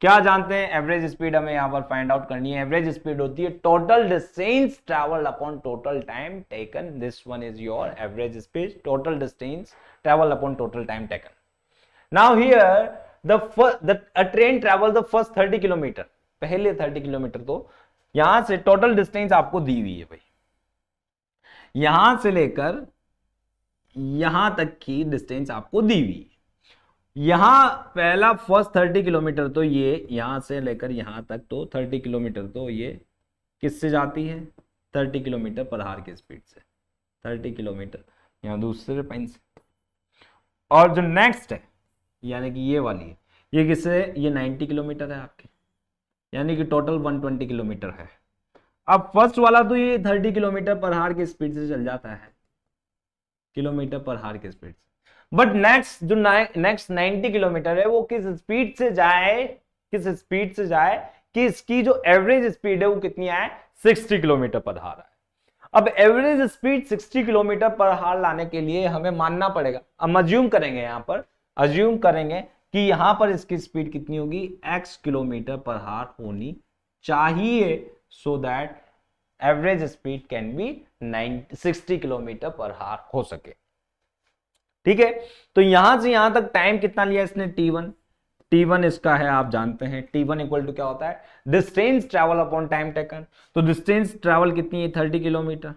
क्या जानते हैं, एवरेज स्पीड हमें यहां पर फाइंड आउट करनी है। एवरेज स्पीड होती है total distance travelled upon total time taken. This one is your average speed, total distance travelled upon total time taken. Now here a train travel the first 30 kilometre, पहले 30 kilometre तो यहां से total distance आपको दी हुई है भाई, यहां से लेकर यहां तक की डिस्टेंस आपको दी हुई है। यहां पहला फर्स्ट 30 किलोमीटर तो ये यहां से लेकर यहां तक तो 30 किलोमीटर तो ये किससे जाती है, 30 किलोमीटर पर आवर की स्पीड से, 30 किलोमीटर यहां दूसरे पेन से। और जो नेक्स्ट है यानी कि ये वाली है, ये किससे, ये 90 किलोमीटर है आपके, यानी कि टोटल 120 किलोमीटर है। अब फर्स्ट वाला तो ये 30 किलोमीटर पर आवर की स्पीड से चल जाता है, किलोमीटर पर आवर की स्पीड से। बट नेक्स्ट जो नेक्स्ट 90 किलोमीटर है वो किस स्पीड से जाए, किस स्पीड से जाए कि इसकी जो एवरेज स्पीड है वो कितनी आए, 60 किलोमीटर पर आवर है। अब average speed 60 kilometre per our लाने के लिए हमें मानना पड़ेगा, हम अज्यूम करेंगे, यहां पर अज्यूम करेंगे कि यहां पर इसकी स्पीड कितनी होगी, x किलोमीटर पर आवर होनी चाहिए, so that average speed can be 60 kilometre per our हो सके। ठीक है, तो यहां से यहां तक टाइम कितना लिया इसने, t1, t1 इसका है, आप जानते हैं t1 इक्वल टू क्या होता है, distance travel upon time taken. तो डिस्टेंस ट्रेवल कितनी है, 30 kilometre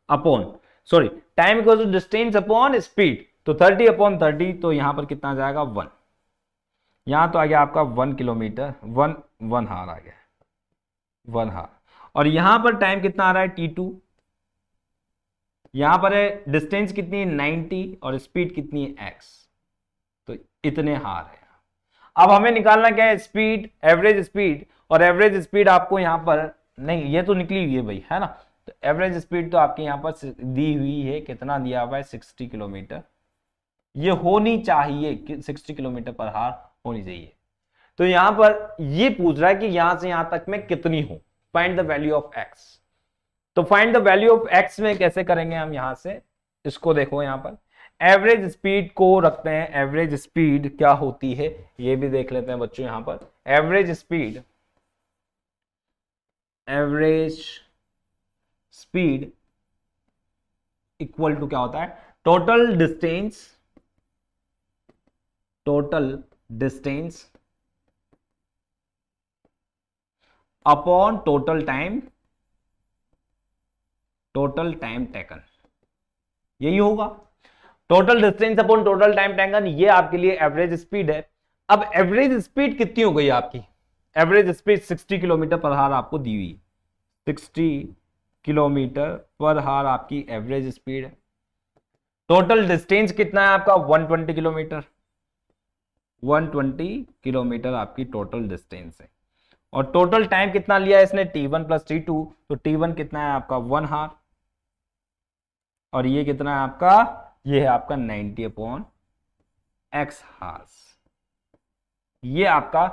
upon, sorry time equal to distance upon speed, तो 30 अपॉन 30, तो यहां पर कितना आ जाएगा 1, यहां तो आ गया आपका 1 किलोमीटर, 1 हार आ गया, 1 हार। और यहां पर टाइम कितना आ रहा है t2, यहां पर है डिस्टेंस कितनी है 90 और स्पीड कितनी है x, तो इतने हार है। अब हमें निकालना क्या है, स्पीड, एवरेज स्पीड, और एवरेज स्पीड आपको यहां पर नहीं, ये तो निकली हुई है भाई, है ना, तो एवरेज स्पीड तो आपकी यहां पर दी हुई है, कितना दिया हुआ है 60 किलोमीटर, ये होनी चाहिए 60 किलोमीटर पर आवर होनी चाहिए। तो यहां पर ये पूछ रहा है कि यहां से यहां तक में कितनी हो, find the value of x. तो find the value of x में कैसे करेंगे हम, यहां से इसको देखो, यहां पर एवरेज स्पीड को रखते हैं, एवरेज स्पीड क्या होती है ये भी देख लेते हैं बच्चों, यहां पर average speed, average speed equal to क्या होता है, total distance, total distance upon total time, total time taken, यही होगा, total distance upon total time taken, ये आपके लिए एवरेज स्पीड है। अब एवरेज स्पीड कितनी हो गई आपकी, average speed 60 kilometre per our आपको दी हुई, 60 किलोमीटर पर आवर आपकी एवरेज स्पीड है। टोटल डिस्टेंस कितना है आपका 120 किलोमीटर, 120 किलोमीटर आपकी टोटल डिस्टेंस है। और टोटल टाइम कितना लिया है इसने, t1 प्लस t2, तो t1 कितना है आपका 1 हार, और ये कितना है आपका, ये है आपका 90 अपॉन एक्स हार्स, ये आपका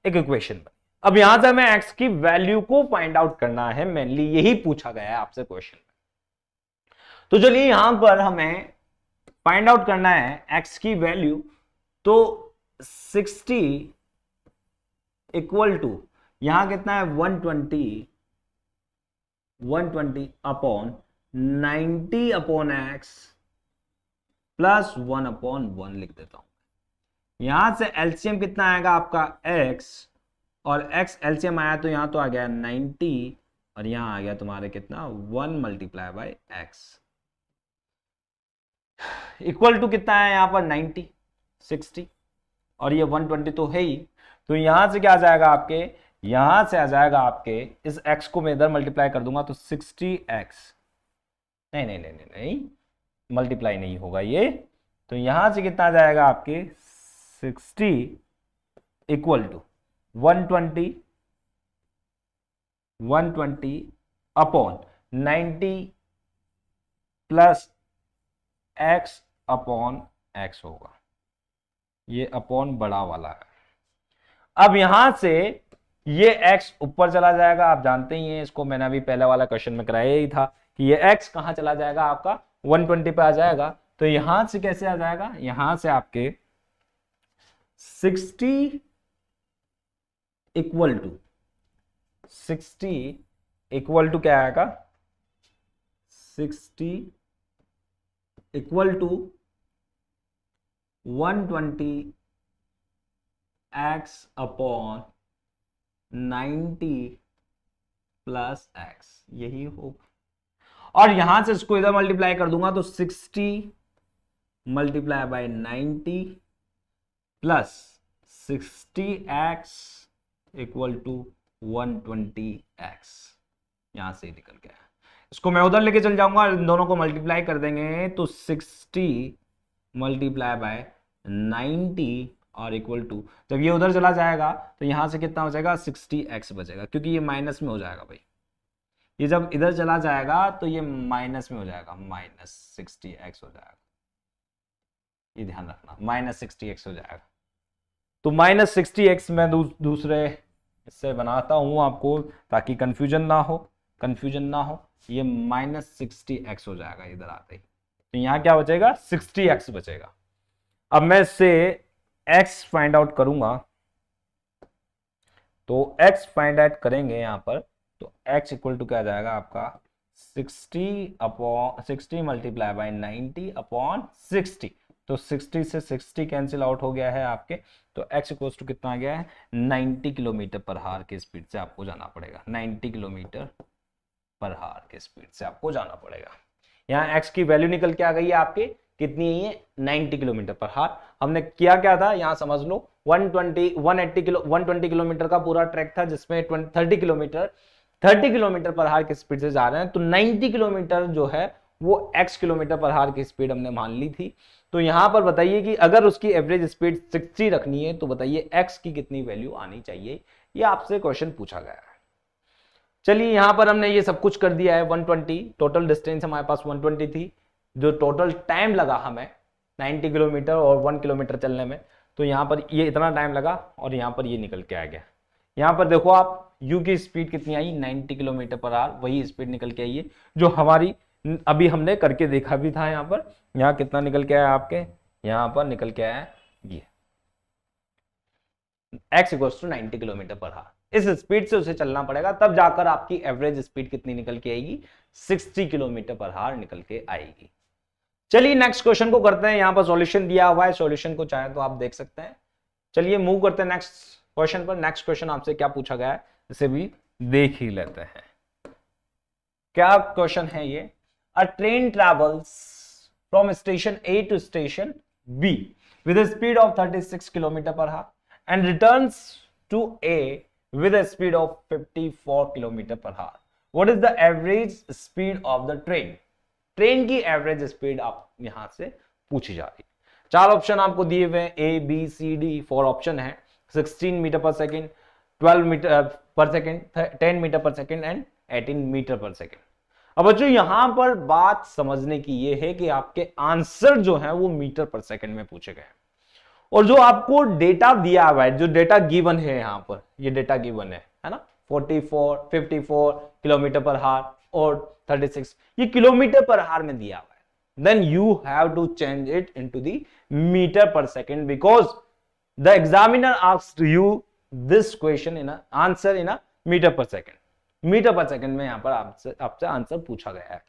एक इक्वेशन बनी। अब यहां से हमें x की वैल्यू को फाइंड आउट करना है, मेनली यही पूछा गया है आपसे क्वेश्चन में। तो चलिए यहां पर हमें फाइंड आउट करना है x की वैल्यू, तो 60 इक्वल टू यहां कितना है 120 upon 90 upon x plus 1 upon 1 लिख देता हूं। यहां से एलसीएम कितना आएगा आपका x, और x एलसीएम आया तो यहां तो आ गया 90, और यहां आ गया तुम्हारे कितना 1 multiply by x, equal to कितना है यहां पर 90, 60, और ये 120 तो है ही, तो यहां से क्या आ जाएगा आपके, यहां से आ जाएगा आपके, इस x को मैं इधर मल्टीप्लाई कर दूंगा तो 60x, नहीं नहीं नहीं नहीं नहीं, मल्टीप्लाई नहीं होगा ये, तो यहां से कितना आ जाएगा आपके 60 equal to 120 upon 90 plus x upon x होगा, ये अपॉन बड़ा वाला है। अब यहां से ये x ऊपर चला जाएगा, आप जानते ही हैं इसको, मैंने अभी पहले वाला क्वेश्चन में कराया ही था कि ये x कहां चला जाएगा आपका 120 पे आ जाएगा, तो यहां से कैसे आ जाएगा, यहां से आपके 60 इक्वल टू 60 इक्वल टू क्या आएगा, 60 equal to 120 x upon 90 plus x, यही होगा। और यहां से इसको इधर मल्टीप्लाई कर दूंगा तो 60 multiply by 90 plus 60x equal to 120x, यहां से निकल गया। इसको मैं उधर लेके चल जाऊंगा, इन दोनों को मल्टीप्लाई कर देंगे तो 60 मल्टीप्लाई बाय 90 और इक्वल टू, जब ये उधर चला जाएगा तो यहां से कितना बचेगा 60x बचेगा, क्योंकि ये माइनस में हो जाएगा भाई, ये जब इधर चला जाएगा तो ये माइनस में हो जाएगा, माइनस 60x हो जाएगा, ये ध्यान रखना, माइनस 60x हो जाएगा। तो माइनस 60x मैं दूसरे इससे बनाता हूं आपको ताकि कंफ्यूजन ना हो, ये माइनस 60x हो जाएगा इधर आते ही, तो यहां क्या बचेगा 60x बचेगा। अब मैं इससे x फाइंड आउट करूंगा, तो x फाइंड आउट करेंगे यहां पर, तो x इक्वल टू क्या आ जाएगा आपका 60 मल्टीप्लाई बाय 90 अपॉन 60, तो 60 से 60 कैंसिल आउट हो गया है आपके, तो x इक्वल टू कितना आ गया है 90 किलोमीटर पर हावर की स्पीड से आपको जाना पड़ेगा, 90 किलोमीटर पर हावर के स्पीड से आपको जाना पड़ेगा। यहाँ x की वैल्यू निकल के आ गई है आपके, कितनी है ये 90 किलोमीटर पर हावर। हमने किया क्या था यहाँ समझ लो, 120 किलोमीटर का पूरा ट्रैक था जिसमें 30 किलोमीटर पर हावर की स्पीड से जा रहे हैं, तो 90 किलोमीटर जो है वो x किलोमीटर पर हावर की स्पीड हमने मान ली थी। तो यहां पर बताइए कि अगर उसकी एवरेज स्पीड 60 रखनी है तो बताइए x की कितनी वैल्यू आनी चाहिए, ये आपसे क्वेश्चन पूछा गया है। चलिए यहां पर हमने ये सब कुछ कर दिया है, 120 टोटल डिस्टेंस हमारे पास 120 थी, जो टोटल टाइम लगा हमें 90 किलोमीटर और 1 किलोमीटर चलने में, तो यहां पर ये इतना टाइम लगा और यहां पर ये निकल के आ गया। यहां पर देखो आप u की स्पीड कितनी आई 90 किलोमीटर पर आवर, वही स्पीड निकल के आई है जो हमारी अभी हमने करके देखा भी था। यहां पर यहां कितना निकल के आया आपके, यहां पर निकल के आया ये x equals to 90 kilometre per hour. इस स्पीड से उसे चलना पड़ेगा, तब जाकर आपकी एवरेज स्पीड कितनी निकल के आएगी 60 किलोमीटर पर आवर निकल के आएगी। चलिए नेक्स्ट क्वेश्चन को करते हैं, यहां पर सॉल्यूशन दिया हुआ है, सॉल्यूशन को चाहे तो आप देख सकते हैं। चलिए मूव करते हैं नेक्स्ट क्वेश्चन पर। नेक्स्ट क्वेश्चन आपसे क्या पूछा गया है इसे भी देख ही लेते हैं। क्या क्वेश्चन है ये, a train travels from station A to station B with a speed of 36 km per hour and returns to A with a speed of 54 km per hour. What is the average speed of the train? Train की average speed आप यहां से पूछी जा रही है। चार option आपको दिए हुए हैं, A, B, C, D, 4 option है, 16 मीटर पर सेकेंड, 12 मीटर पर सेकेंड, 10 मीटर पर सेकेंड एंड 18 मीटर पर सेकेंड। अब बच्चों यहां पर बात समझने की यह है कि आपके आंसर जो है वो मीटर पर सेकंड में पूछे गए, और जो आपको डेटा दिया हुआ है, जो डेटा गिवन है यहां पर, ये डेटा गिवन है ना, 44, 54 किलोमीटर पर हावर और 36, ये किलोमीटर पर हावर में दिया हुआ है। Then you have to change it into the metre per second, because the examiner asked you this question in answer in metre per second. Metre per second में यहां पर आपसे आंसर पूछा गया है।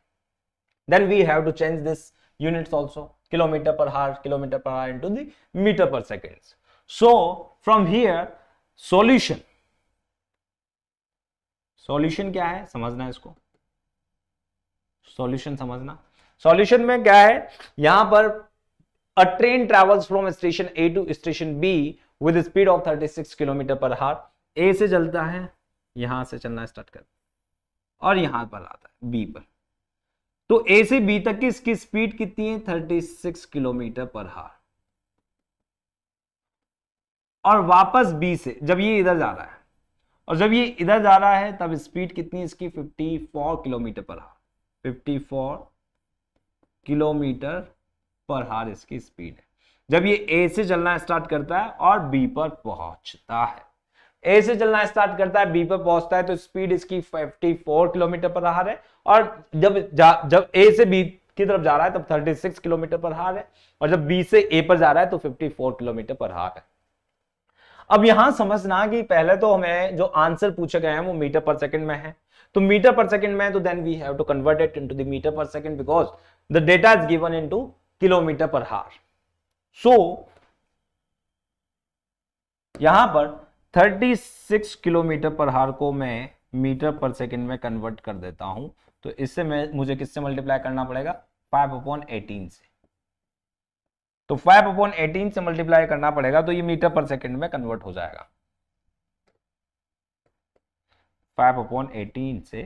Then we have to change this units also, kilometre per hour into the metre per second. So from here solution क्या है समझना है इसको, सॉल्यूशन समझना। सॉल्यूशन में क्या है, यहां पर a train travels from station A to station B with speed of 36 kilometre per hour. ए से चलता है, यहां से चलना स्टार्ट कर और यहां पर आता है बी पर, तो ए से बी तक की इसकी स्पीड कितनी है 36 किलोमीटर पर हावर, और वापस बी से जब ये इधर जा रहा है और जब ये इधर जा रहा है तब स्पीड कितनी है इसकी 54 किलोमीटर पर हावर, 54 किलोमीटर पर हावर इसकी स्पीड है जब ये ए से चलना स्टार्ट करता है और बी पर पहुंचता है। ए से चलना स्टार्ट करता है, बी पर पहुंचता है, तो स्पीड इसकी 54 किलोमीटर पर हावर है, और जब ए से बी की तरफ जा रहा है तब 36 किलोमीटर पर हावर है, और जब बी से ए पर जा रहा है तो 54 किलोमीटर पर हावर है। अब यहां समझना कि पहले तो हमें जो आंसर पूछे गए हैं वो मीटर पर सेकंड में है, तो मीटर पर सेकंड में है तो then we have to convert it into the metre per second, because the data is given into kilometre per hour. सो यहां पर 36 किलोमीटर पर हावर को मैं मीटर पर सेकंड में कन्वर्ट कर देता हूं, तो इससे मुझे किससे मल्टीप्लाई करना पड़ेगा 5/18 से। तो 5/18 से मल्टीप्लाई करना पड़ेगा, तो ये मीटर पर सेकंड में कन्वर्ट हो जाएगा। 5/18 से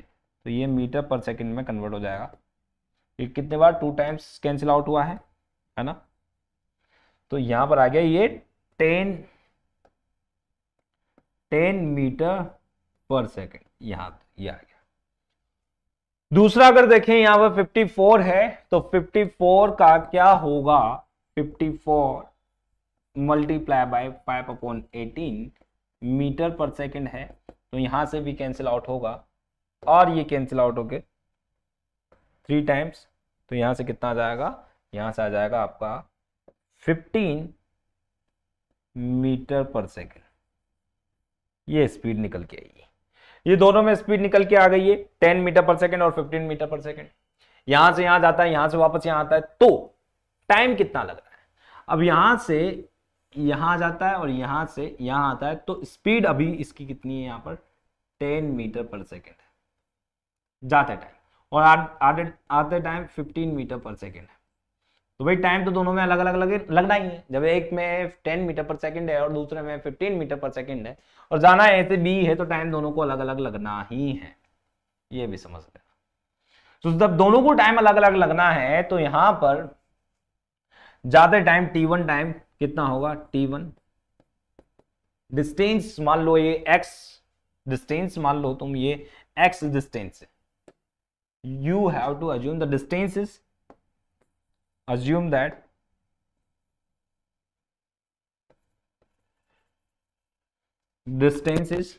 तो ये मीटर पर सेकंड में कन्वर्ट हो जाएगा। ये कितने बार 2 टाइम्स कैंसिल आउट हुआ है ना। तो यहां पर आ गया ये 10 मीटर पर सेकंड, यहां ये आ गया। दूसरा अगर देखें यहां पर 54 है, तो 54 का क्या होगा, 54 multiply by 5/18 metre per second है, तो यहां से भी कैंसिल आउट होगा और ये कैंसिल आउट होके 3 टाइम्स, तो यहां से कितना आ जाएगा, यहां से आ जाएगा आपका 15 मीटर पर सेकंड। ये स्पीड निकल के आई, ये दोनों में स्पीड निकल के आ गई है, 10 मीटर पर सेकंड और 15 मीटर पर सेकंड। यहां से यहां जाता है, यहां से वापस यहां आता है, तो टाइम कितना लग रहा है। अब यहां से यहां जाता है और यहां से यहां आता है, तो स्पीड अभी इसकी कितनी है, यहां पर 10 मीटर पर सेकंड है जाते टाइम, और आते टाइम 15 मीटर पर सेकंड है। तो भाई टाइम तो दोनों में अलग अलग लगना ही है। जब एक में 10 मीटर पर सेकंड है और दूसरे में 15 मीटर पर सेकंड है और जाना ए से बी है, तो टाइम दोनों को अलग अलग लगना ही है, ये भी समझ लेना। तो जब दोनों को टाइम अलग अलग लगना है, तो यहां पर जाते टाइम t1 टाइम कितना होगा, t1 डिस्टेंस मान लो ये x डिस्टेंस, मान लो तुम ये x डिस्टेंस है, you have to assume the distance is, assume that distance is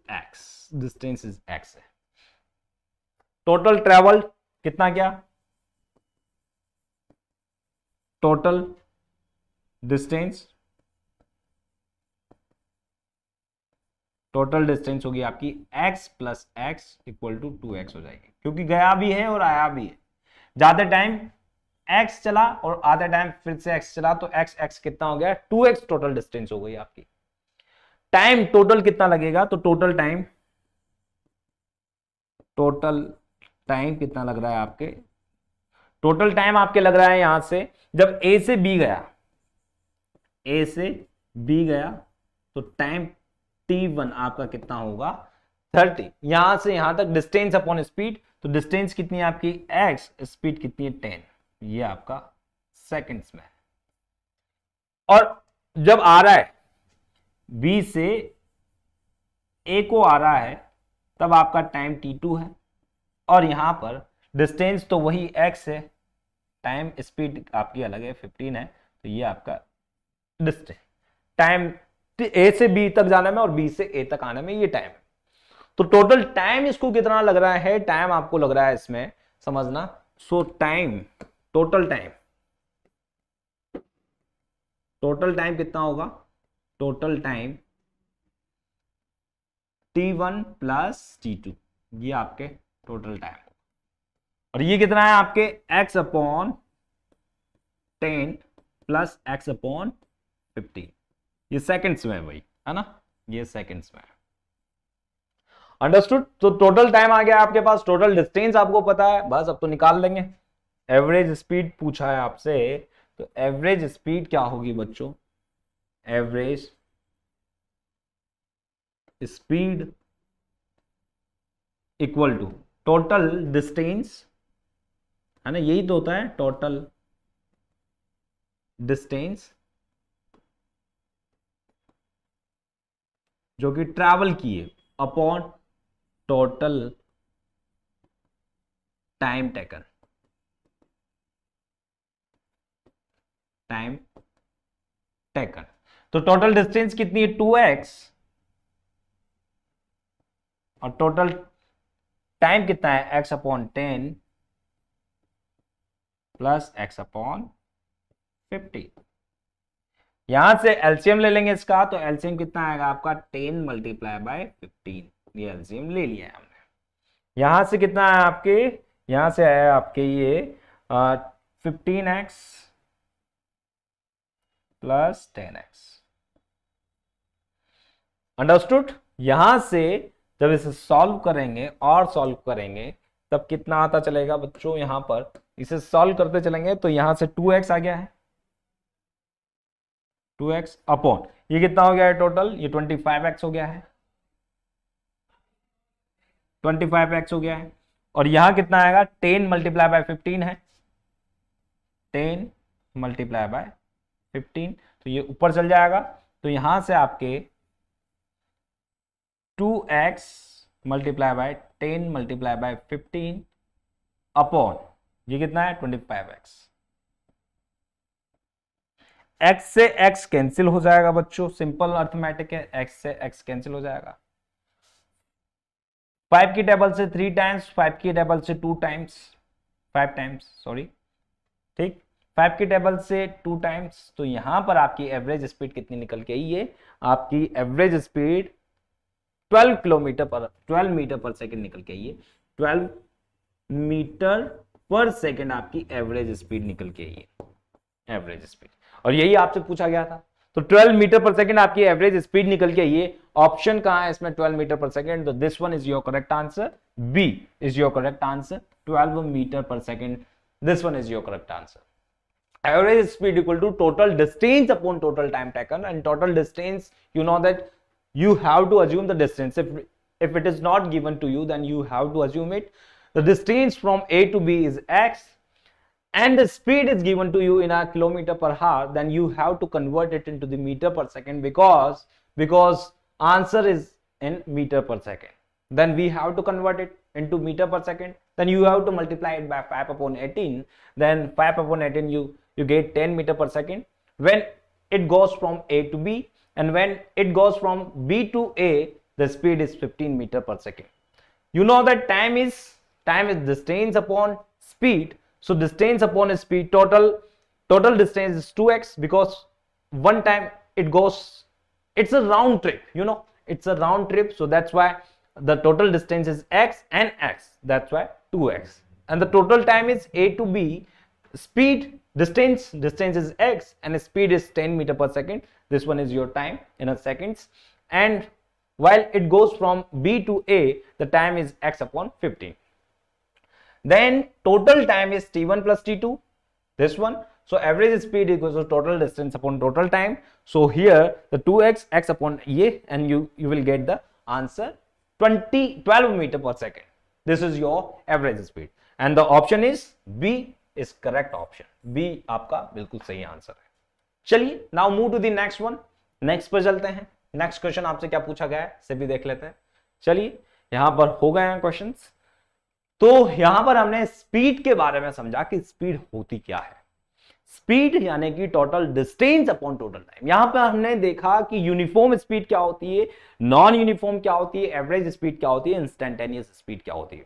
x, distance is x है। टोटल ट्रेवल कितना, क्या टोटल डिस्टेंस, टोटल डिस्टेंस होगी आपकी x plus X equal to 2x हो जाएगी, क्योंकि गया भी है और आया भी है। जाते टाइम x चला और आते टाइम फिर से x चला, तो x कितना हो गया, 2x टोटल डिस्टेंस हो गई आपकी। टाइम टोटल कितना लगेगा, तो टोटल टाइम कितना लग रहा है आपके, टोटल टाइम आपके लग रहा है यहां से, जब a से b गया तो टाइम t1 आपका कितना होगा, 30। यहां से यहां तक डिस्टेंस अपॉन स्पीड, तो डिस्टेंस कितनी है आपकी x, स्पीड कितनी है 10, ये आपका सेकंड्स में। और जब आ रहा है b से a को आ रहा है, तब आपका टाइम t2 है, और यहां पर डिस्टेंस तो वही x है, टाइम स्पीड आपकी अलग है 15 है, तो ये आपका डिस्टेंस टाइम a से b तक जाने में और b से a तक आने में ये टाइम। तो टोटल टाइम इसको कितना लग रहा है, टाइम आपको लग रहा है इसमें समझना। सो टाइम टोटल टाइम कितना होगा, total time t1 plus t2, ये आपके टोटल टाइम। और ये कितना है आपके x upon 10 plus x upon 15, ये सेकंड्स में भाई है ना, ये सेकंड्स में। अंडरस्टूड। तो टोटल टाइम आ गया आपके पास, टोटल डिस्टेंस आपको पता है, बस अब तो निकाल लेंगे। एवरेज स्पीड पूछा है आपसे, तो एवरेज स्पीड क्या होगी बच्चों, average speed equal to total distance, है ना, यही तो होता है टोटल डिस्टेंस जो कि ट्रैवल किए, अपॉन टोटल टाइम टेकन, तो टोटल डिस्टेंस कितनी है 2x, और टोटल टाइम कितना है x upon 10 plus x upon 50। यहां से एलसीएम ले लेंगे इसका, तो एलसीएम कितना आएगा आपका 10 मल्टीप्लाई बाय 15, ये एलसीएम ले लिया है हमने। यहां से कितना है आपके, यहां से आया आपके ये 15x प्लस 10x। अंडरस्टूड। यहां से जब इसे सॉल्व करेंगे और सॉल्व करेंगे, तब कितना आता चलेगा बच्चों, यहां पर इसे सॉल्व करते चलेंगे तो यहां से 2x आ गया है, 2x अपॉन ये कितना हो गया है टोटल, ये 25x हो गया है, 25x हो गया है। और यहां कितना आएगा, 10 मल्टीप्लाई बाय 15 है, 10 मल्टीप्लाई बाय 15, तो ये ऊपर चल जाएगा। तो यहां से आपके 2x multiply by 10 multiply by 15 upon ये कितना है 25x। x से x कैंसिल हो जाएगा बच्चों, सिंपल अर्थमेटिक है, x से x कैंसिल हो जाएगा। 5 की टेबल से 3 टाइम्स, 5 की टेबल से 2 टाइम्स, 5 टाइम्स सॉरी, ठीक, 5 की टेबल से 2 टाइम्स, तो यहां पर आपकी एवरेज स्पीड कितनी निकल के आई है, आपकी average speed 12 metre per second निकल के आई है, 12 मीटर पर सेकंड आपकी एवरेज स्पीड निकल के आई है, एवरेज स्पीड। और यही आपसे पूछा गया था, तो 12 मीटर पर सेकंड आपकी एवरेज स्पीड निकल के आई है। ऑप्शन कहां है इसमें 12 मीटर पर सेकंड, तो this one is your correct answer, B is your correct answer, 12 metre per second, this one is your correct answer. Average speed equal to total distance upon total time taken, and total distance, you know that you have to assume the distance. If it is not given to you, then you have to assume it. The distance from A to B is x, and the speed is given to you in a kilometer per hour, then you have to convert it into the meter per second, because answer is in meter per second. Then we have to convert it into meter per second. Then you have to multiply it by 5 upon 18. Then 5 upon 18 you get 10 meter per second when it goes from A to B, and when it goes from B to A, the speed is 15 meter per second. You know that time is distance upon speed, so distance upon speed, total distance is 2x, because one time it goes, it's a round trip, you know, it's a round trip, so that's why the total distance is x and x, that's why 2x. And the total time is A to B, speed distance is x, and speed is 10 meter per second, this one is your time in a seconds, and while it goes from B to A, the time is x upon 15. Then total time is t1 plus t2, this one, so average speed equals to total distance upon total time, so here the 2x x upon ye, and you will get the answer 12 meter per second. This is your average speed, and the option is B is correct option, B आपका बिल्कुल सही answer है। चलिए now move to the next one, next पर चलते हैं। Next question आपसे क्या पूछा गया है से भी देख लेते हैं। चलिए यहां पर हो गए हैं क्वेश्चंस, तो यहां पर हमने स्पीड के बारे में समझा कि स्पीड होती क्या है। स्पीड यानी कि total distance upon total time. यहां पर हमने देखा कि यूनिफॉर्म स्पीड क्या होती है, नॉन यूनिफॉर्म क्या होती है, एवरेज स्पीड क्या होती है, इंस्टेंटेनियस स्पीड क्या होती है।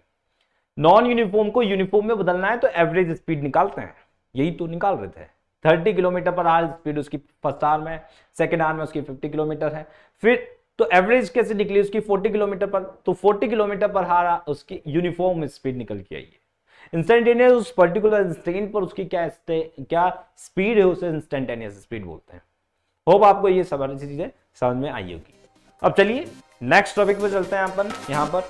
नॉन यूनिफॉर्म को यूनिफॉर्म में बदलना है तो एवरेज स्पीड निकालते हैं, यही तो निकाल रहे थे। 30 किलोमीटर पर आवर स्पीड उसकी फर्स्ट आवर में, सेकेंड आवर में उसकी 50 किलोमीटर है, फिर तो एवरेज कैसे निकली उसकी 40 किलोमीटर पर, तो 40 किलोमीटर पर आवर उसकी यूनिफॉर्म स्पीड निकल के आई है। इंस्टेंटेनियस उस पर्टिकुलर इंस्टेंट पर उसकी क्या स्पीड है, उसे इंस्टेंटेनियस स्पीड बोलते हैं। होप आपको ये सब चीजें समझ में आई होगी। अब चलिए नेक्स्ट टॉपिक पे चलते हैं अपन। यहाँ पर